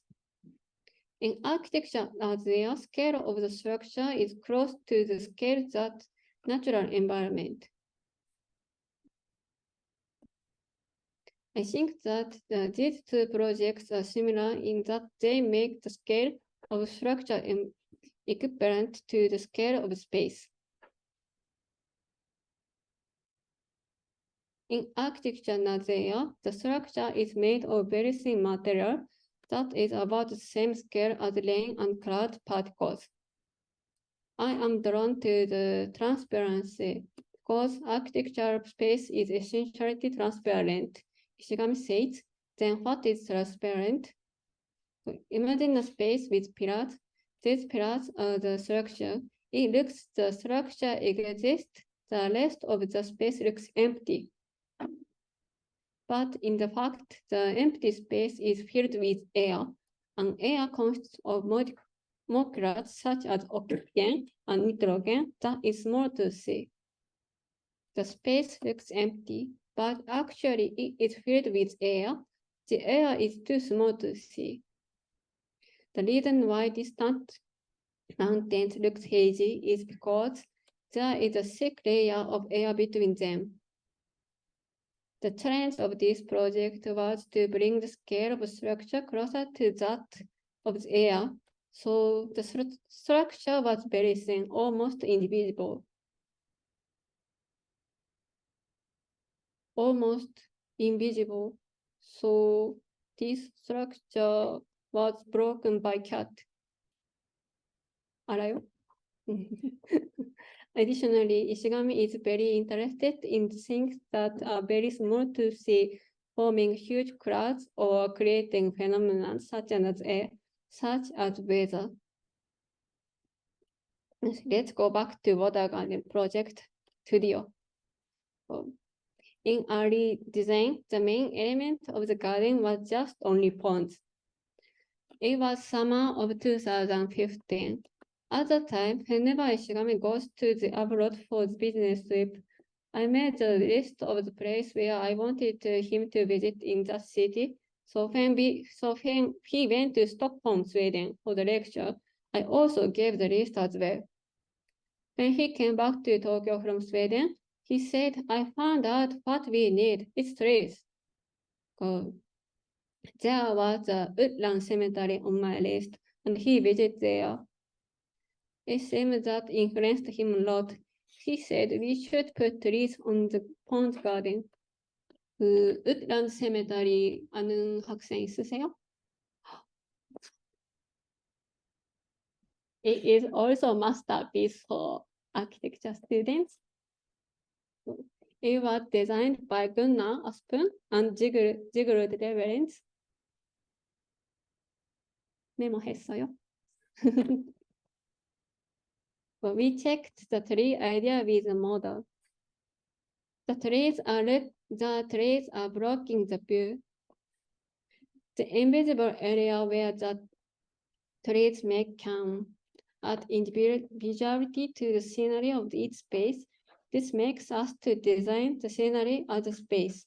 S2: In architecture, as the scale of the structure is close to the scale that natural environment. I think that these two projects are similar in that they make the scale of structure equivalent to the scale of space. In architecture Nazaya, the structure is made of very thin material that is about the same scale as rain and cloud particles. I am drawn to the transparency because architectural space is essentially transparent. Ishigami says, then what is transparent? Imagine a space with pillars. These pillars are the structure. It looks the structure exists. The rest of the space looks empty. But in the fact, the empty space is filled with air, and air consists of molecules such as oxygen and nitrogen that is small to see. The space looks empty, but actually it is filled with air. The air is too small to see. The reason why distant mountains look hazy is because there is a thick layer of air between them. The challenge of this project was to bring the scale of structure closer to that of the air, so the structure was very thin, almost invisible. Almost invisible, so this structure was broken by cat. 알아요? Additionally, Ishigami is very interested in things that are very small to see, forming huge clouds or creating phenomena such as weather. Let's go back to Water Garden Project Studio. In early design, the main element of the garden was just only ponds. It was summer of 2015. At the time, whenever Ishigami goes to the abroad for the business trip, I made a list of the place where I wanted him to visit in that city. So when he went to Stockholm, Sweden for the lecture, I also gave the list as well. When he came back to Tokyo from Sweden, he said, I found out what we need. It's trees. There was a woodland cemetery on my list, and he visited there. It seemed that influenced him a lot. He said we should put trees on the pond garden. 그 woodland cemetery 아는 학생 있으세요? It is also a masterpiece for architecture students. It was designed by Gunnar Aspen and Sigurd Leverens. 메모했어요. But we checked the tree idea with the model. The trees are blocking the view. The invisible area where the trees make can add individuality to the scenery of each space. This makes us to design the scenery as a space.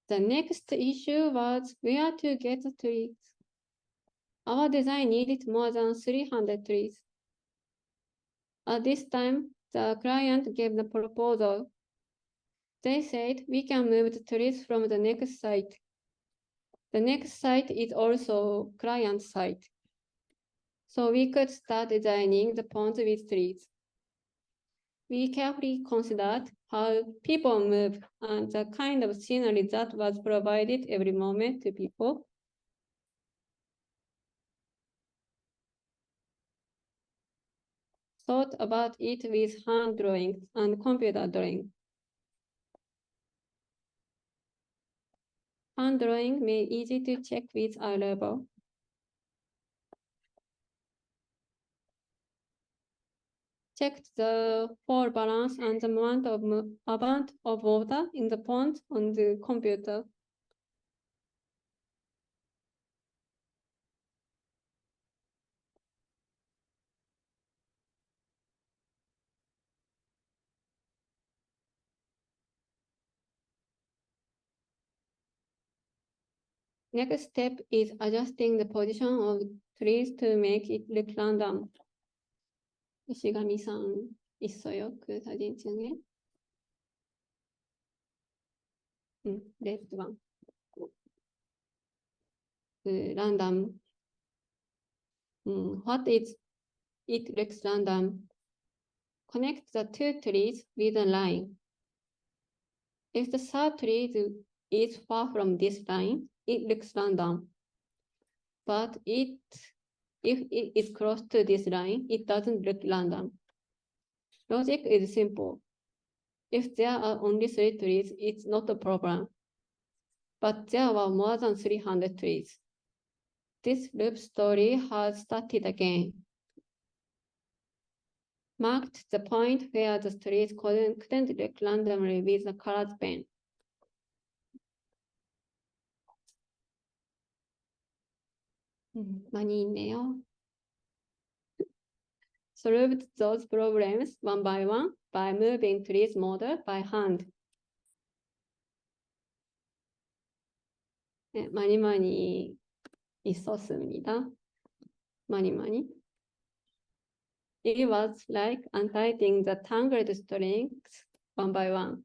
S2: The next issue was where to get the trees. Our design needed more than 300 trees. At this time, the client gave the proposal. They said we can move the trees from the next site. The next site is also client site. So we could start designing the ponds with trees. We carefully considered how people move and the kind of scenery that was provided every moment to people. Thought about it with hand drawings and computer drawing. Hand drawing made easy to check with eye level. Checked the fall balance and the amount of water in the pond on the computer. Next step is adjusting the position of trees to make it look random. 이시가미상 있어요. 그 사진 중에. 레드방. 그 random. What is it looks random? Connect the two trees with a line. If the third tree is far from this line, it looks random. But if it is close to this line, it doesn't look random. Logic is simple. If there are only 3 trees, it's not a problem. But there were more than 300 trees. This loop story has started again. Marked the point where the trees couldn't look randomly with a colored pen. 많이 있네요. Solved those problems one by one by moving trees model by hand. 네, 많이 있었습니다. 많이. It was like untying the tangled strings one by one.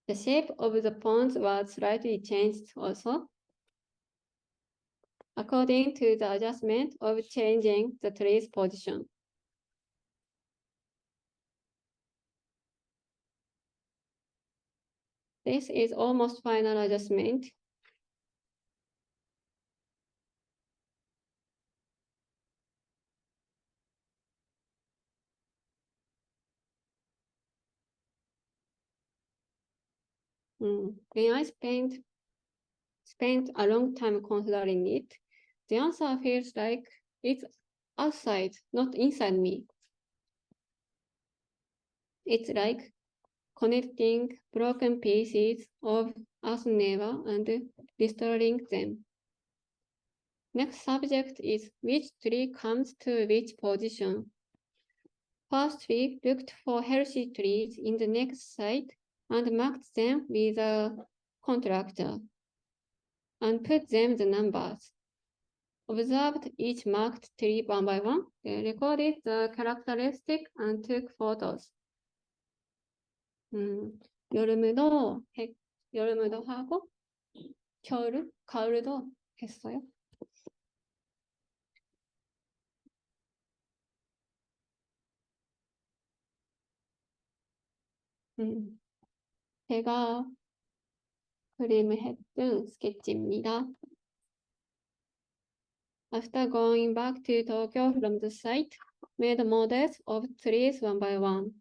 S2: The shape of the pond was slightly changed also, according to the adjustment of changing the tree's position. This is almost final adjustment. When I spent a long time considering it, the answer feels like it's outside, not inside me. It's like connecting broken pieces of Earth neighbor and restoring them. Next subject is which tree comes to which position. First, we looked for healthy trees in the next site and marked them with a contractor and put them the numbers. Observed each marked tree one by one, recorded the characteristic and took photos. 여름에도 하고 가을에도 했어요. 제가 그림을 했던 스케치입니다. After going back to Tokyo from the site, made models of trees one by one,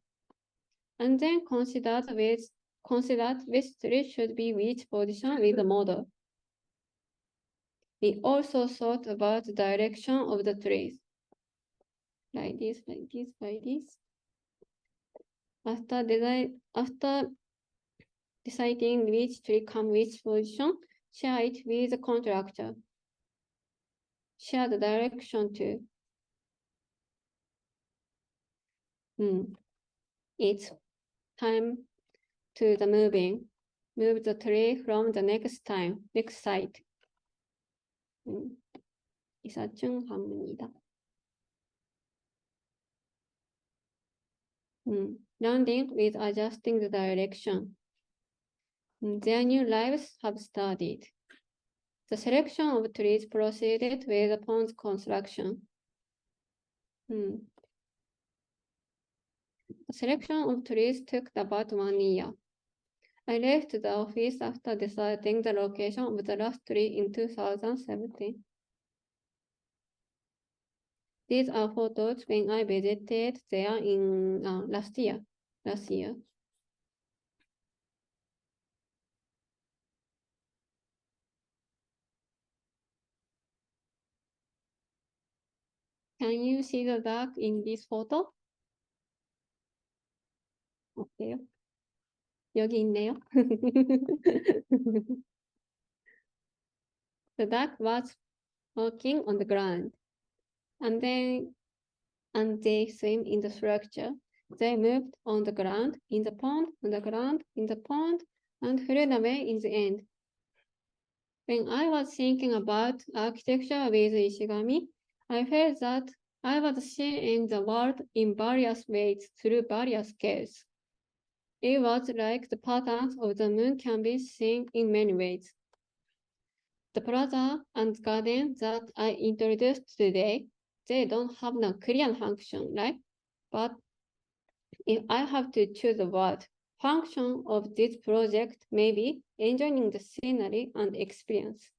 S2: and then considered which tree should be which position with the model. We also thought about the direction of the trees. Like this. After deciding which tree come which position, share it with the contractor. Share the direction too. It's time to the moving. Move the tree from the next site. 이사증 반문이다. Landing with adjusting the direction. Their new lives have started. The selection of trees proceeded with the pond's construction. The selection of trees took about 1 year. I left the office after deciding the location of the last tree in 2017. These are photos when I visited there in last year. Can you see the duck in this photo? 어때요? 여기 있네요. The duck was walking on the ground, and they swim in the structure. They moved on the ground, in the pond, on the ground, in the pond, and flew away in the end. When I was thinking about architecture with Ishigami, I felt that I was seeing the world in various ways through various scales. It was like the patterns of the moon can be seen in many ways. The plaza and garden that I introduced today, they don't have a clear function, right? But if I have to choose a word, function of this project may be enjoying the scenery and experience.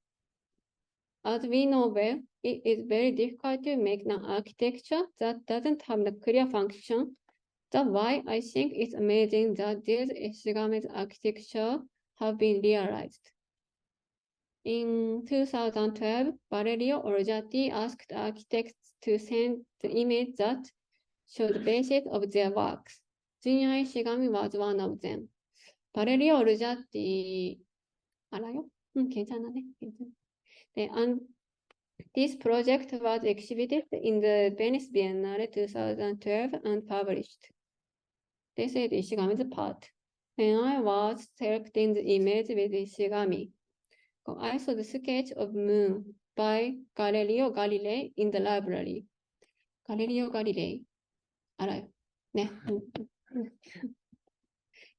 S2: As we know well, it is very difficult to make an architecture that doesn't have a clear function. That's why I think it's amazing that these Ishigami's architecture have been realized. In 2012, Valerio Orgatti asked architects to send the image that showed the basis of their works. Junya Ishigami was one of them. Valerio Orgatti 알아요? 괜찮아네. 네, and this project was exhibited in the Venice Biennale 2012 and published. This is Ishigami's part. When I was selecting the image with Ishigami, I saw the sketch of moon by Galileo Galilei in the library. Galileo Galilei. 알아요. 네.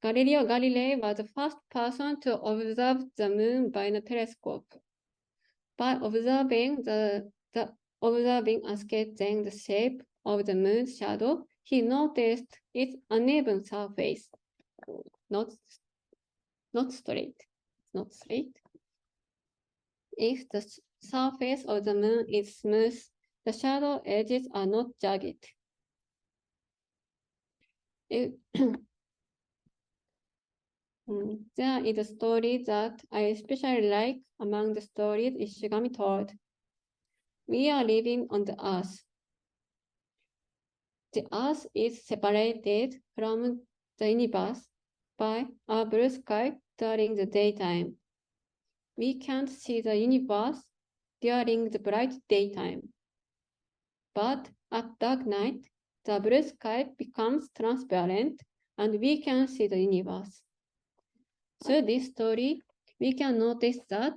S2: Galileo Galilei was the first person to observe the moon by a telescope. By observing and sketching the shape of the moon's shadow, he noticed its uneven surface. Not straight. Not straight. If the surface of the moon is smooth, the shadow edges are not jagged. There is a story that I especially like among the stories Ishigami told. We are living on the earth. The earth is separated from the universe by a blue sky during the daytime. We can't see the universe during the bright daytime. But at dark night, the blue sky becomes transparent and we can see the universe. Through this story, we can notice that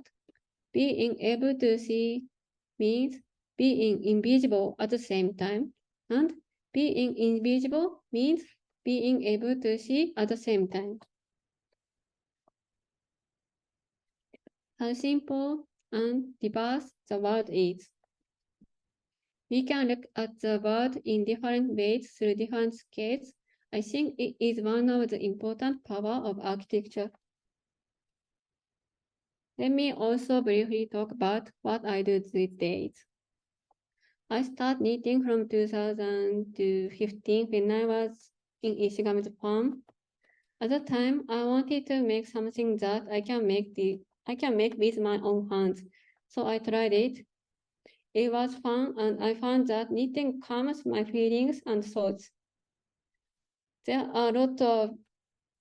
S2: being able to see means being invisible at the same time, and being invisible means being able to see at the same time. How simple and diverse the world is. We can look at the world in different ways through different scales. I think it is one of the important powers of architecture. Let me also briefly talk about what I do these days. I started knitting from 2015 when I was in Ishigami's farm. At the time, I wanted to make something that I can make with my own hands. So I tried it. It was fun, and I found that knitting calms my feelings and thoughts. There are a lot of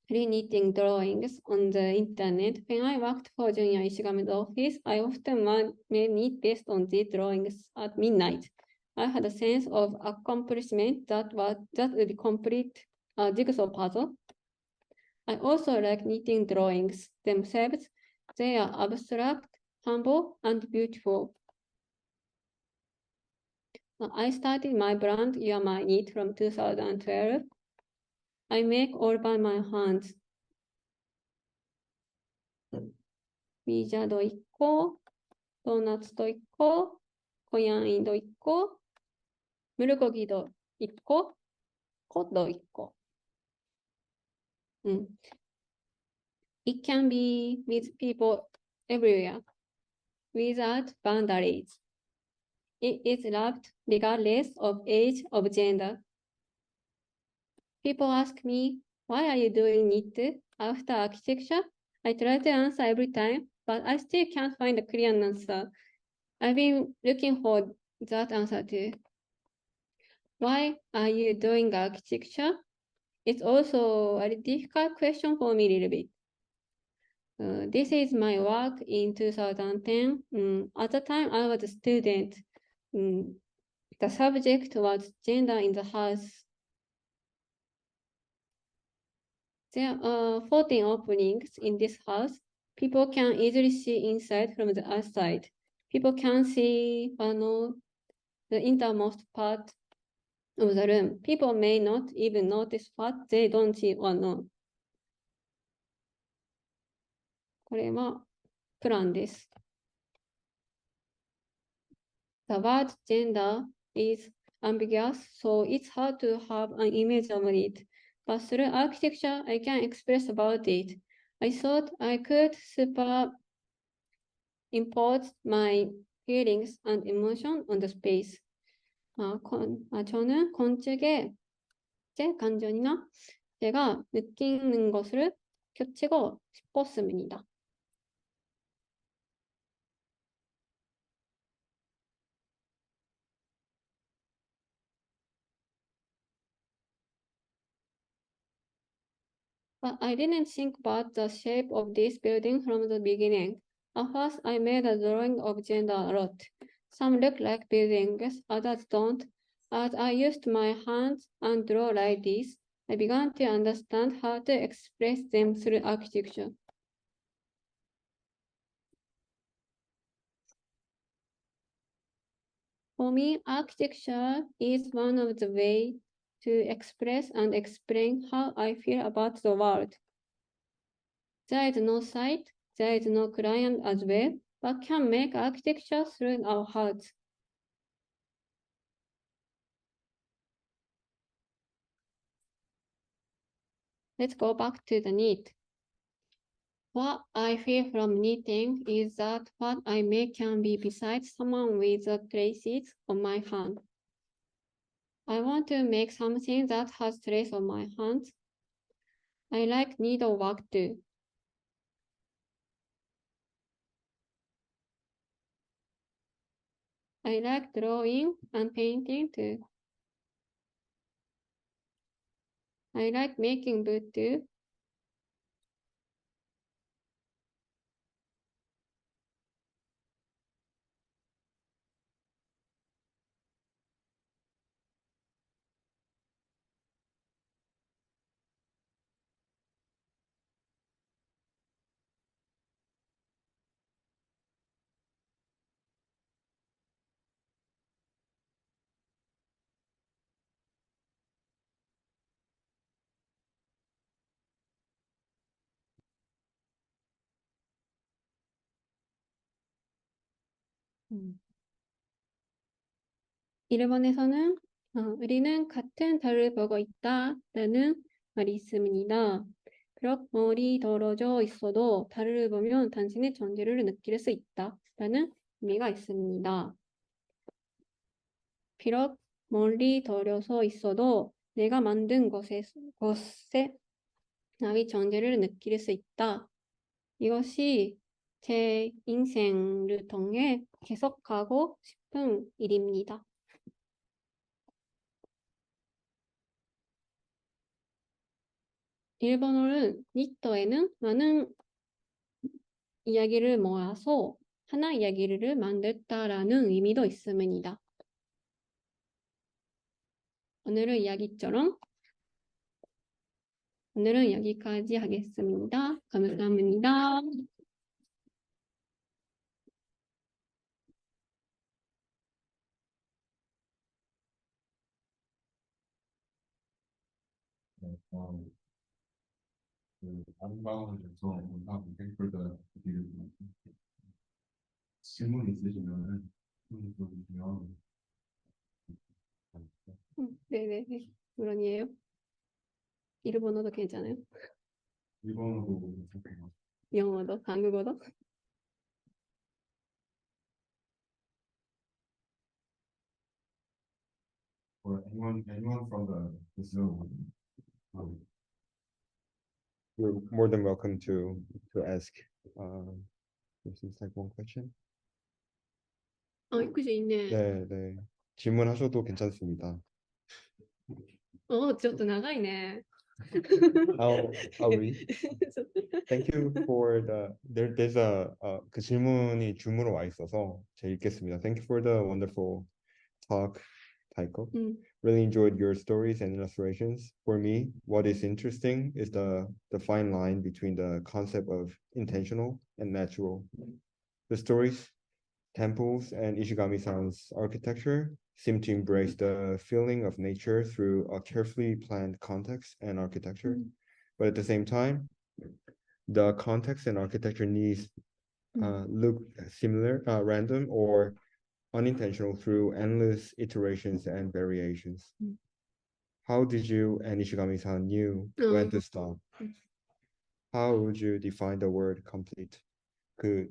S2: free knitting drawings on the internet. When I worked for Junya Ishigami's office, I often made knit based on these drawings at midnight. I had a sense of accomplishment that would complete a jigsaw puzzle. I also like knitting drawings themselves. They are abstract, humble, and beautiful. I started my brand, You Are My Knit, from 2012. I make all by my hands. 위자도 있고, 도넛도 있고, 고양이도 있고, 물고기도 있고, 꽃도 있고. It can be with people everywhere, without boundaries. It is loved regardless of age or gender. People ask me, why are you doing knit after architecture? I try to answer every time, but I still can't find a clear answer. I've been looking for that answer too. Why are you doing architecture? It's also a difficult question for me a little bit. This is my work in 2010. At the time, I was a student. The subject was gender in the house. There are 14 openings in this house. People can easily see inside from the outside. People can see the innermost part of the room. People may not even notice what they don't see or know. これはプランです。The word gender is ambiguous, so it's hard to have an image of it. But through architecture, I can express about it. I thought I could superimpose my feelings and emotion on the space. 저는 건축에 제 감정이나 제가 느끼는 것을 겹치고 싶었습니다. But I didn't think about the shape of this building from the beginning. At first, I made a drawing of gender a lot. Some look like buildings, others don't. As I used my hands and draw like this, I began to understand how to express them through architecture. For me, architecture is one of the ways to express and explain how I feel about the world. There is no site, there is no client as well, but can make architecture through our hearts. Let's go back to the knit. What I feel from knitting is that what I make can be beside someone with the traces on my hand. I want to make something that has traces on my hands. I like needlework too. I like drawing and painting too. I like making wood too. 일본에서는 우리는 같은 달을 보고 있다라는 말이 있습니다. 비록 멀리 떨어져 있어도 달을 보면 당신의 존재를 느낄 수 있다라는 의미가 있습니다. 비록 멀리 떨어져 있어도 내가 만든 것에 나의 존재를 느낄 수 있다. 이것이 제 인생을 통해 계속하고 싶은 일입니다. 일본어는 니토에는 많은 이야기를 모아서 하나 이야기를 만들다라는 의미도 있습니다. 오늘은 여기까지 하겠습니다. 감사합니다.
S3: 아름다운 점성 땡플더 질문 있으시면은 좀
S2: 네네네. 물론이에요. 일본어도 괜찮아요?
S3: 일본어도
S2: 영어도, 한국어도?
S3: or anyone from the Zoom.
S1: You're more than welcome to ask. This is like one question.
S2: 그지 있네.
S1: 네. 질문하셔도 괜찮습니다.
S2: ちょっと長いね.
S1: I'll read. Thank you for there's 그 질문이 줌으로 와 있어서 제가 읽겠습니다. Thank you for the wonderful talk, Taiko. really enjoyed your stories and illustrations. For me, what is interesting is the fine line between the concept of intentional and natural. The stories, temples, and Ishigami-san's architecture seem to embrace the feeling of nature through a carefully planned context and architecture. But at the same time, the context and architecture needs look similar, random, or unintentional through endless iterations and variations. How did you and Ishigami-san knew when to stop? How would you define the word complete? 그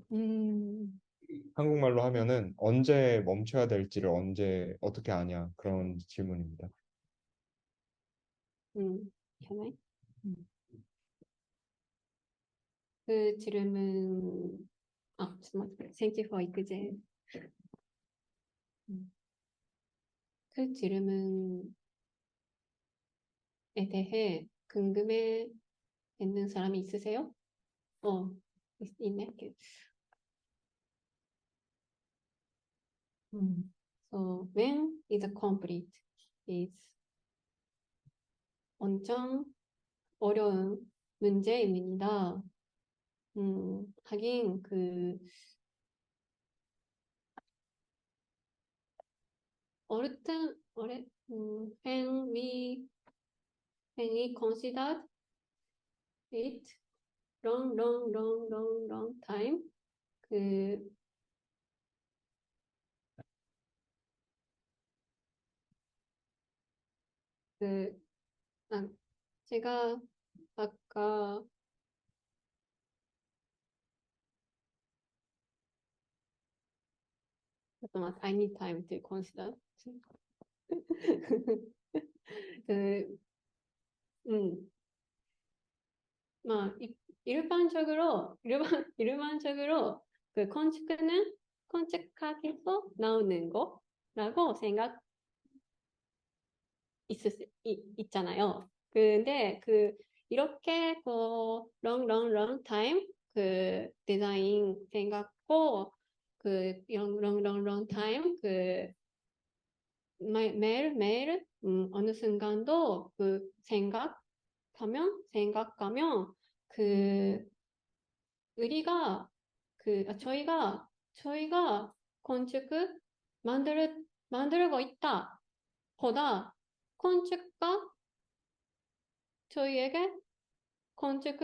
S1: 한국말로 하면은 언제 멈춰야 될지를 언제 어떻게 아냐 그런 질문입니다.
S2: Can I? 그 질문 잠깐만. Thank you for 이끄제. 그 질문에 대해 궁금해 있는 사람이 있으세요? 있네. So when is complete is 엄청 어려운 문제입니다. 하긴 when we consider it long time 제가 아까 잠깐만, I need time to consider. 일반적으로 그 건축은 건축학에서 나오는 거라고 생각 있잖아요. 근데 이렇게 long time 디자인 생각고 long time 매일 어느 순간도 생각하면 우리가 저희가 건축 만들고 있다 보다 건축가 저희에게 건축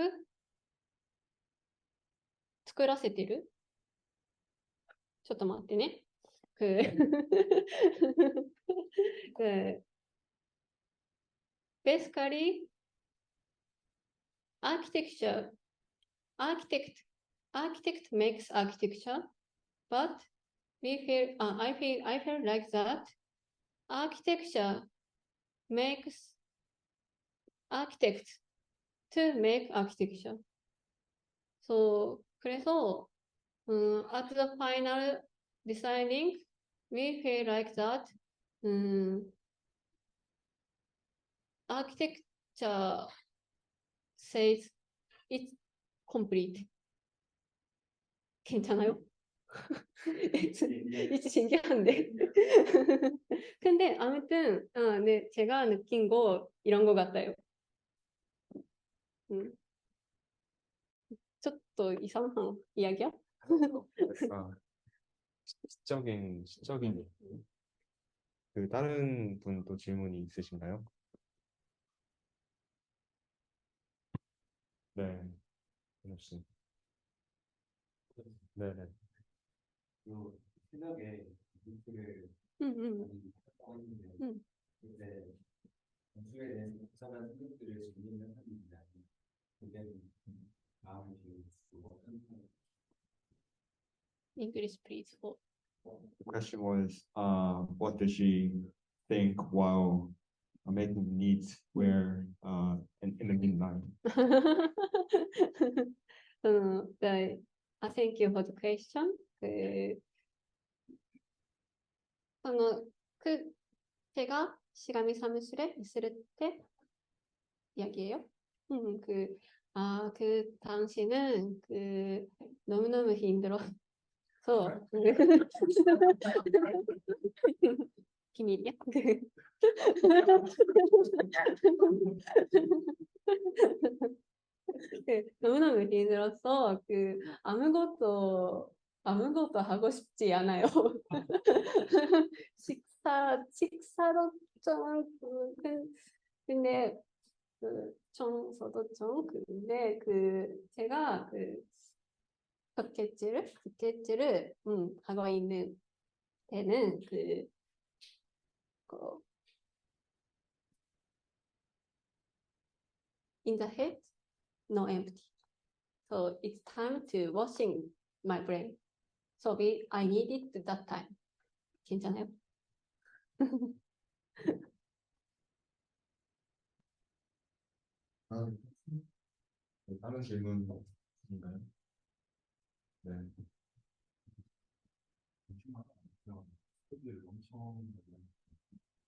S2: 作らせてるちょっと待ってねbasically architect makes architecture, but I feel like that architecture makes architects to make architecture. So 그래서 at the final designing, we feel like that architecture says it's complete. 괜찮아요? 이제 신기한데. 근데 아무튼 네, 제가 느낀 거 이런 거 같아요. 좀 더 이상한 이야기야?
S1: 시적인 다른 분 또 질문이 있으신가요? 네, 역시. 네네.
S3: 새벽에 뉴스를 근데 건축에 대해서 복잡한 생각들을 즐기는 사람입니다. 그때는 마음이 들고
S2: English, please.
S1: The question was, what does she think while making needs where in the midnight?
S2: Thank you for the question. 제가 시가미 사무실에 있을 때 이야기예요. 그 당시는 너무너무 힘들어서 비밀이야? 너무너무 힘들었어. 아무것도 하고 싶지 않아요. 식사도 좀 근데 청소도 좀 근데 제가 스케치를 하고 있는 때는 그 in the head no empty. So it's time to washing my brain. So I need it that time. 괜찮아요?
S3: 다음, 다른 질문 있나요? 네. 소비를 엄청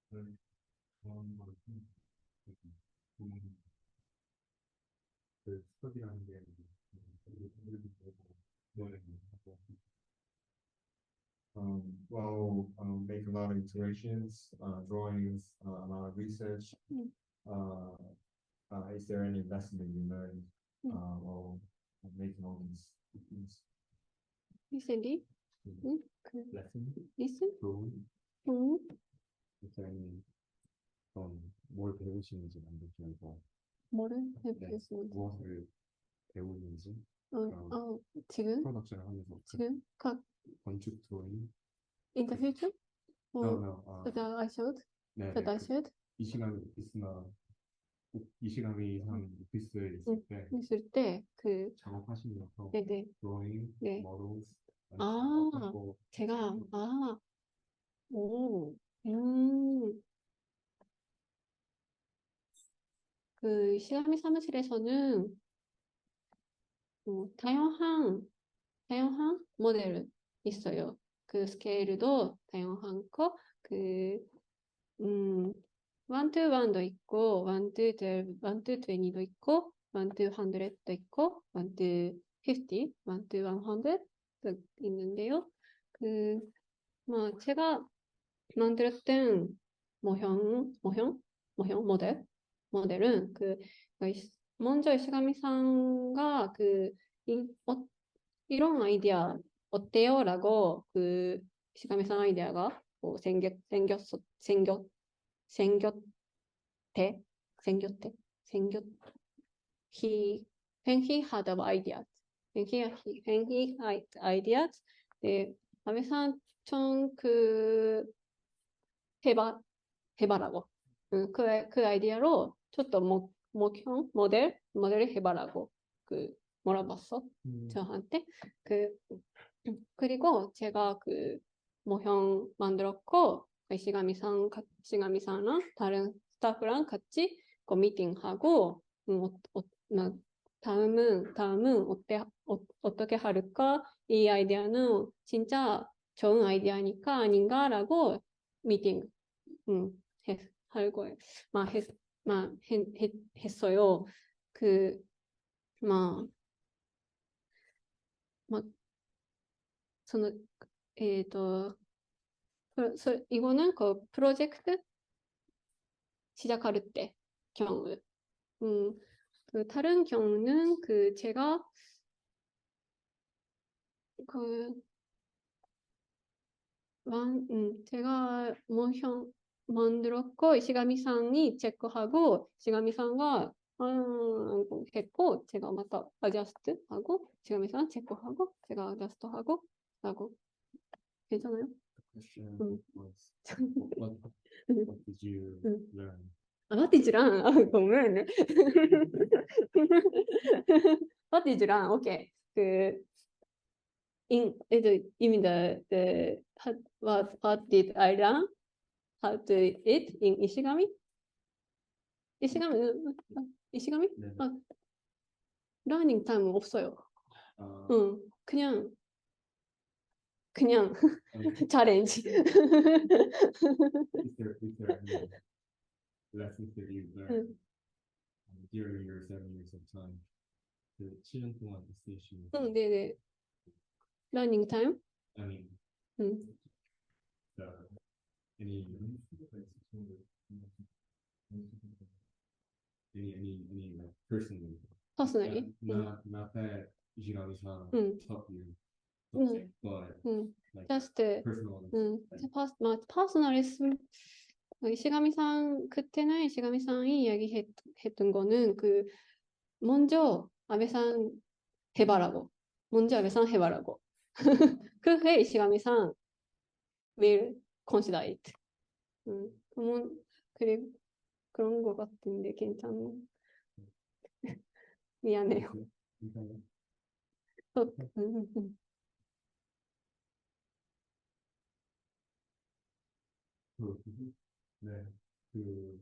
S3: 그런 걸 보면 그 스터디라는 게 well, make a lot of iterations, drawings, a lot of research. Is there any lesson that you learned while making all these
S2: Recently?
S3: lessons?
S2: Listen?
S3: drawing? Is there any 뭘 배우시는지 만드시면서
S2: 뭐를
S3: 네,
S2: 해보겠습니다.
S3: 무엇을 배우는지
S2: 지금?
S3: 프로덕션을 하면서
S2: 지금?
S3: 건축 드로잉?
S2: In the future?
S3: No.
S2: That I should?
S3: 네,
S2: That I should?
S3: 이 시간 있으나 이 시간 이상 오피스에
S2: 있을 때
S3: 작업하시면서
S2: 네네.
S3: 드로잉,
S2: 네.
S3: 모델,
S2: 제가 시가미 사무실에서는 다양한 모델 있어요. 스케일도 다양한 거, 원투원도 있고, 원투20도 있고, 원투100도 있고, 원투50, 원투100도 있는데요. 제가 만들었던 모델은 먼저 시가미상가 이런 아이디어 어때요? 라고 시가미상 아이디어가 when he had ideas when he had ideas 아메산 총 해봐라고 그 아이디어로 ちょっと 목형 모델을 해봐라고 물어봤어 저한테 그리고 제가 모형 만들었고 시가미상랑 다른 스타프랑 같이 미팅하고 다음은 어떻게 할까? 이 아이디어는 진짜 좋은 아이디어니까 아닌가라고 미팅 할 거예요. 했어요. 이거는 프로젝트 시작할 때 경우. 다른 경우는 제가 제가 모형 만들었고 시가미상이 체크하고 시가미상가 했고 제가 맞다 어저스트 하고 시가미상 체크하고 제가 어저스트 하고 괜찮아요?
S3: What did you learn?
S2: What did you learn? 보면 What did you learn? Okay. You mean what did I learn? How to eat in Ishigami? 이시감이?
S3: 네.
S2: 러닝 타임 없어요. 그냥 챌린지.
S3: Is there any lessons that you learned during your 7 years of time? 7년 동안 있으시면서
S2: 네네. 러닝 타임?
S3: I mean, any like personally.
S2: personally.
S3: Not that Ishigami-san
S2: 음.
S3: taught you
S2: 음.
S3: something, but like
S2: just
S3: personal.
S2: 퍼스널 했음. 이시가미상 그때는 이시가미상이 이야기했던 거는 그 먼저 아베상 해봐라고. 먼저 아베상 해봐라고. 그게 이시가미상 will consider it. 그리고 그런 거 같은데 괜찮네. 미안해요.
S3: 네, 네.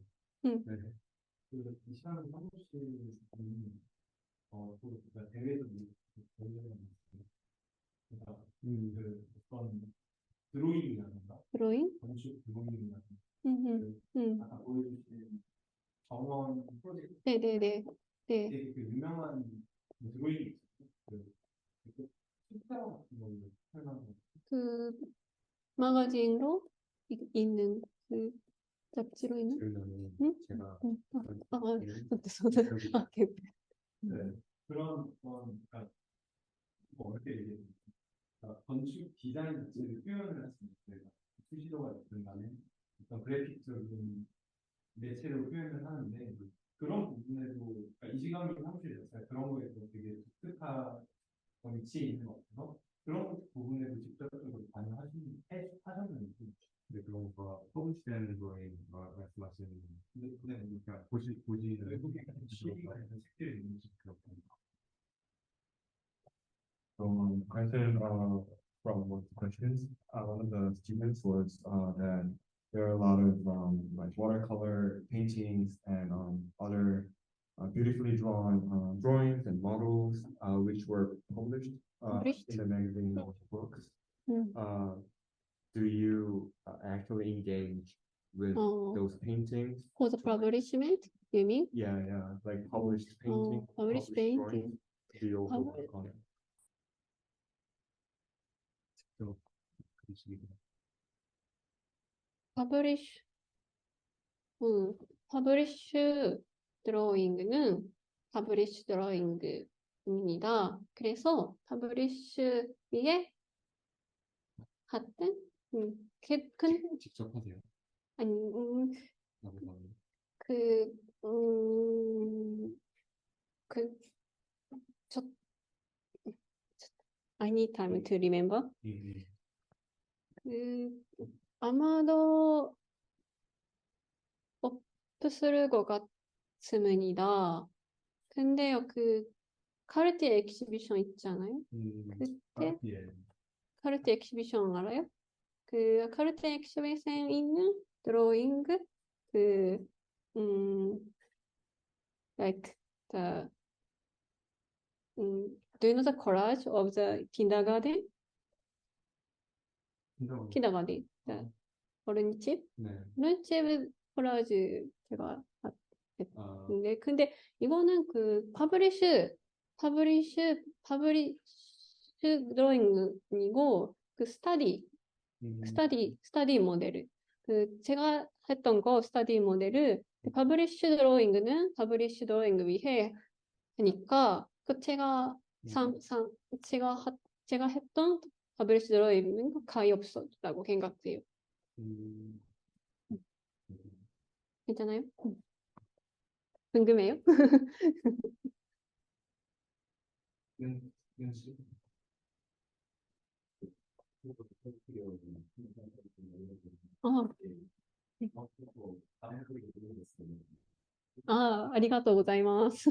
S3: 이 시간은 한 번씩 또 대회에서 어떤 드로잉이라든가
S2: 드로잉?
S3: 건축 드로잉이라든가 아까 보여주신 정원 프로젝트
S2: 네네네. 네.
S3: 되게 그 유명한 드로잉이 있어요. 그 숫자 같은 걸로 설명하는
S2: 그 마가진으로 있는 그 잡지로 있는?
S1: 그러면은
S2: 응?
S1: 제가
S3: 네. 그런 그러니까 어떻게 얘기해? 건축 디자인 자체를 표현을 할 수 있어요. 수시로가 됐든 간에 어떤 그래픽적인 매체로 표현을 하는데 그런 부분에도 그러니까 이시가미 사무실이었어요. 그런 거에서 되게 독특한 위치에 있는 것 같아서 그런 부분에도 직접적으로 하셨는지. 근데 그런 거 퍼블리시되는 거에 말씀하시는 그러니까 보시는 외국에 시리가 있는 책들이 있는지 그런 거.
S1: I think from one of the questions, one of the students was that there are a lot of like watercolor paintings and other beautifully drawn drawings and models which were published in the magazine books. Do you actually engage with those paintings?
S2: For the publishment, you mean?
S1: Yeah, like published painting,
S2: published
S1: drawings.
S2: painting.
S1: Do you also work on it?
S2: 퍼블리쉬 드로잉은 퍼블리쉬 드로잉입니다. 그래서 퍼블리쉬 위에 하여튼
S3: 직접 하세요?
S2: 아니 I need time to remember. 아마도 없을 것 같습니다. 근데요, 카르티에 엑시비션 있잖아요. 그때 카르티에 엑시비션 알아요? 카르티에 엑시비션 있는 드로잉 like the do you know the collage of the kindergarten? kindergarten. 어린이집? 어린이집 콜라지 제가 했는데 근데 이거는 퍼블리쉬 드로잉이고 스터디 모델을 제가 했던 거 스터디 모델을 퍼블리쉬 드로잉은 퍼블리쉬 드로잉 위해 하니까 제가 했던 퍼블리쉬 드로잉은 거의 없었다고 생각해요. 괜찮아요? 궁금해요?ありがとうございます。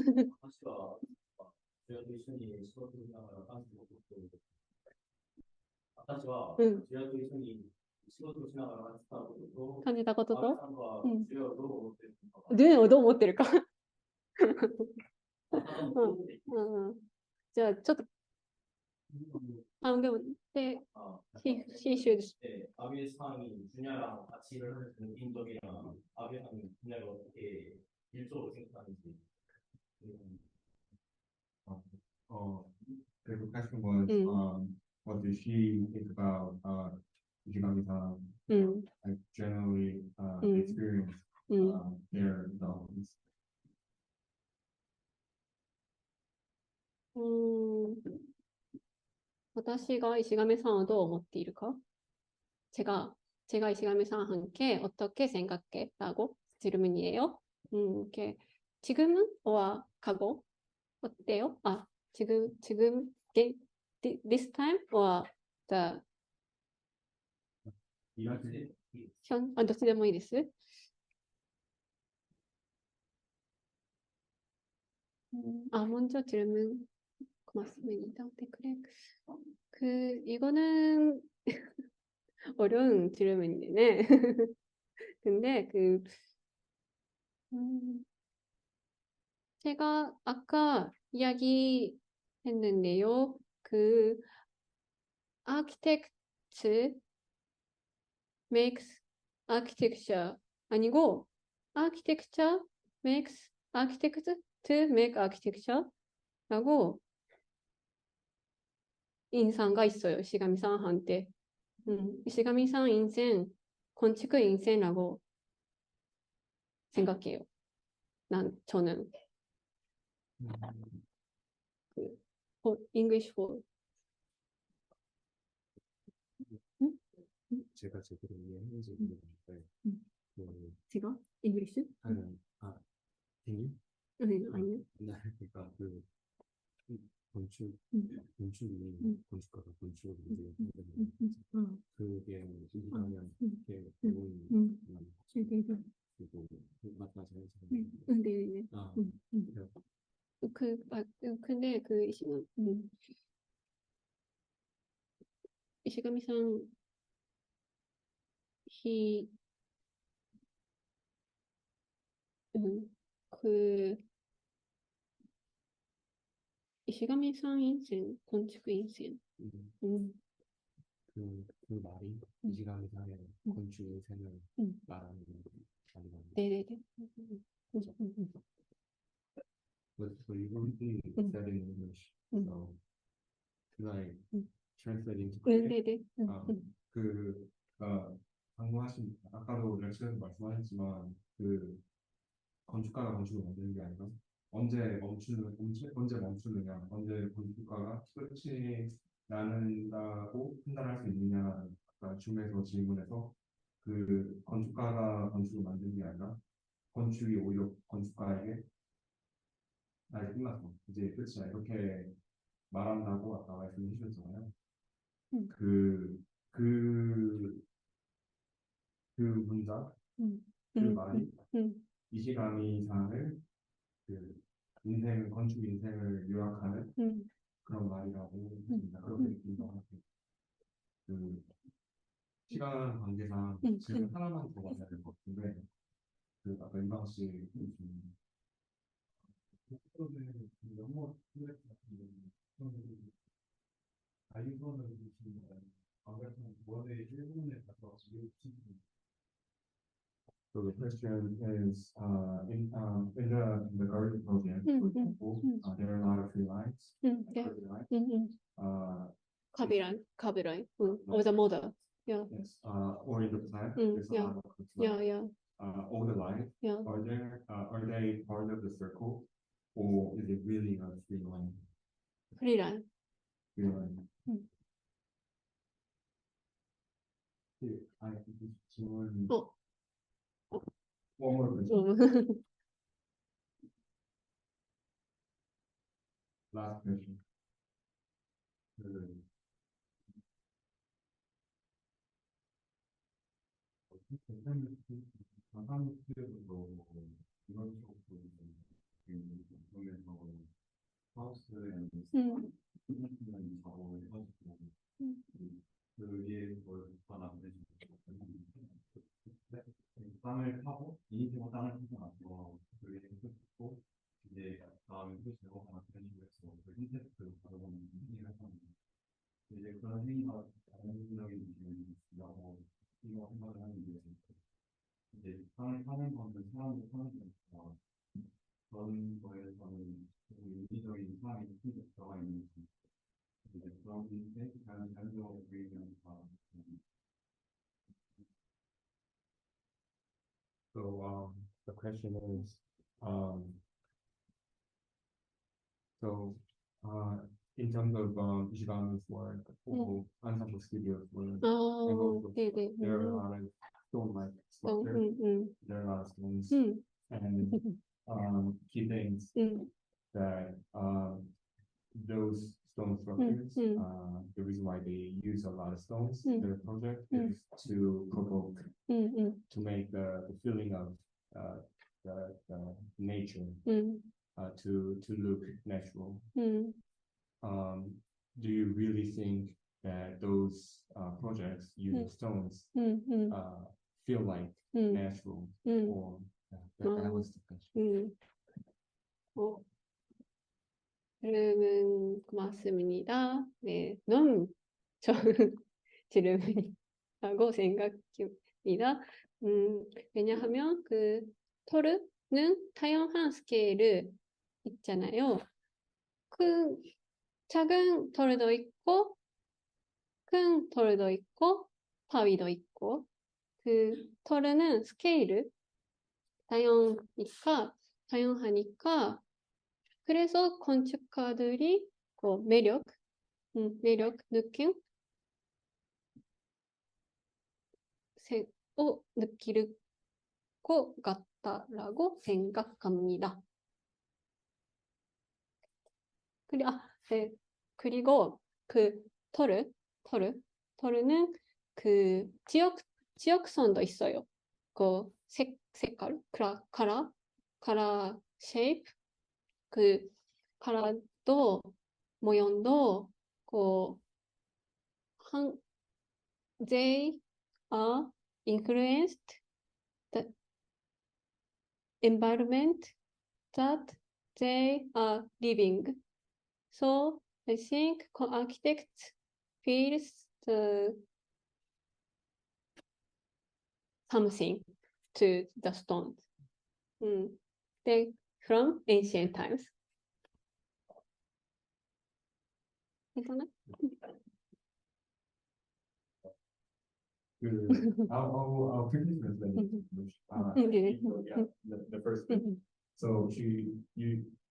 S2: 感じたことと、どう思ってるか。じゃあちょっとでもhe should.
S3: 아베상이 준야랑 같이 일을 하는 인적이랑 아베상이 준야를 어떻게 일적으로 생각하는지. The question was, what does she think about
S1: 이시가미상
S2: 음,
S1: like generally
S2: 음.
S1: experience
S2: 음.
S1: their developments.
S2: 私が石上さんをどう思っているか? 제가 이시가미さん함께 어떻게 생각해?라고 질문이에요. 이렇게 지금은 와 과거 어때요? 지금 this time or the どっちでもいいです. 먼저 질문 고맙습니다. 네, 그래. 이거는 어려운 질문이네. 근데 제가 아까 이야기했는데요. architect makes architecture 아니고 architecture makes architect to make architecture라고 인상가 있어요. 이시가미상한테. 이시가미상 인생 건축 인생이라고 생각해요. 저는 English for
S1: 제가 제대로 이해했는지 모르겠는데
S2: 제가 English?
S1: 딩이?
S2: 아니요.
S1: 그러니까 건축이 건축가가 건축을 이제 그게 이시가면 이렇게 배운 그리고 맞다 잘
S2: 네네네. 근데 이시가미상 히 이시가미상 인생 건축 인생.
S1: 그 말이 이시가미상의 건축 인생을 말하는 말이거든요.
S2: 네네네.
S1: But you only said in English, so can I translate into Korean?
S2: 네네.
S1: 방문하신 아까도 렉처에서 말씀하셨지만 건축가가 건축을 만드는 게 아니라 언제 멈추느냐, 언제 건축가가 끝이 나는다고 판단할 수 있느냐, 아까 줌에서 질문해서 건축가가 건축을 만드는 게 아니라 건축이 오히려 건축가에게 이제 끝났어, 이제 끝이야 이렇게 말한다고 아까 말씀해 주셨잖아요. 그 문장, 말이 이시가미상을 건축 인생을 요약하는 그런 말이라고 했습니다. 그렇게 느낀다 같아요. 시간 관계상 질문 하나만 더 받아야 될 것 같은데 아까 임방 씨 영어 플랫 같은 경우는 아이폰을 주시는 방금 원래 일본에 갔다 와서 So the question is, in the garden program, for example, there are a lot of free lines.
S2: Copyright. Or the model. Yeah.
S1: Yes. Or in the plan, there's a lot of
S2: Yeah.
S1: All the lines.
S2: Yeah.
S1: Are they part of the circle, or is it really a free line?
S2: Free line.
S1: Free line. One more question. Last question. 땅을 파고 이니티브 땅을 파고 나서 그게 했고 이제 다음에 또 제거하나 그런 식으로 해서 그 힌트를 받아보는 행위를 했었는데 이제 그런 행위가 자연적인 느낌이라고 이거 생각을 하는데 이제 땅을 파는 거는 사람도 파는 거니까 그런 거에서는 인위적인 사람이 힘이 들어가 있는지 이제 그런 게 자연적으로 보이는 다 So the question is, so in terms of Ishigami's work or Ensemble Studios work, and also
S2: 네네.
S1: there are a lot of stone-like
S2: 어,
S1: structures. There are a lot of stones and key things that those stone structures, the reason why they use a lot of stones in their project is to provoke, to make the feeling of the nature to look natural. Do you really think that those projects using stones feel like natural? Or that was the question.
S2: 질문 고맙습니다. 네, 너무 좋은 질문이라고 생각합니다. 왜냐하면 그 토르는 다양한 스케일을 있잖아요. 큰 작은 토르도 있고 큰 토르도 있고 바위도 있고 그 토르는 스케일을 다양하니까 그래서 건축가들이 그 매력 느낌 느낄 것 같다라고 생각합니다. 그리고 그 토르는 그 지역선도 있어요. 그 색깔, 카라 쉐이프, 그 카라도 모양도 they are influenced the environment that they are living. So I think architects feels something to the stones. They from ancient times. 괜찮아?
S3: I'll quickly translate English. Yeah, the first bit. So she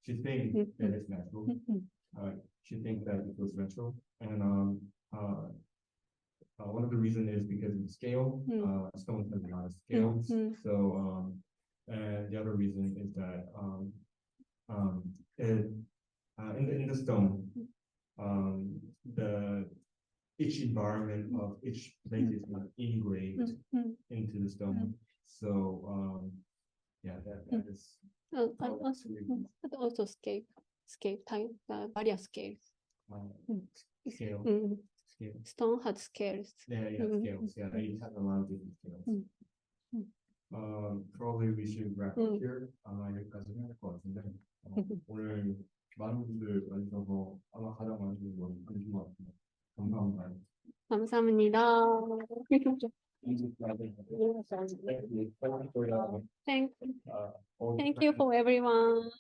S3: thinks that it's natural. She thinks that it was natural, and one of the reasons is because of the scale. Stones have a lot of scales. So and the other reason is that in the stone, each environment of each place is not engraved into the stone. So yeah, that is
S2: also scale type, various scales.
S3: Scale.
S2: Stone had scales.
S3: Yeah, scales. Yeah, it has a lot of different scales. Probably we should wrap up here. 여기까지 해야 될 것 같은데 오늘 많은 분들 와주셔서 아마 가장 많은 분들이 와주신 것 같습니다. 감사합니다.
S2: 감사합니다. Thank you for everyone.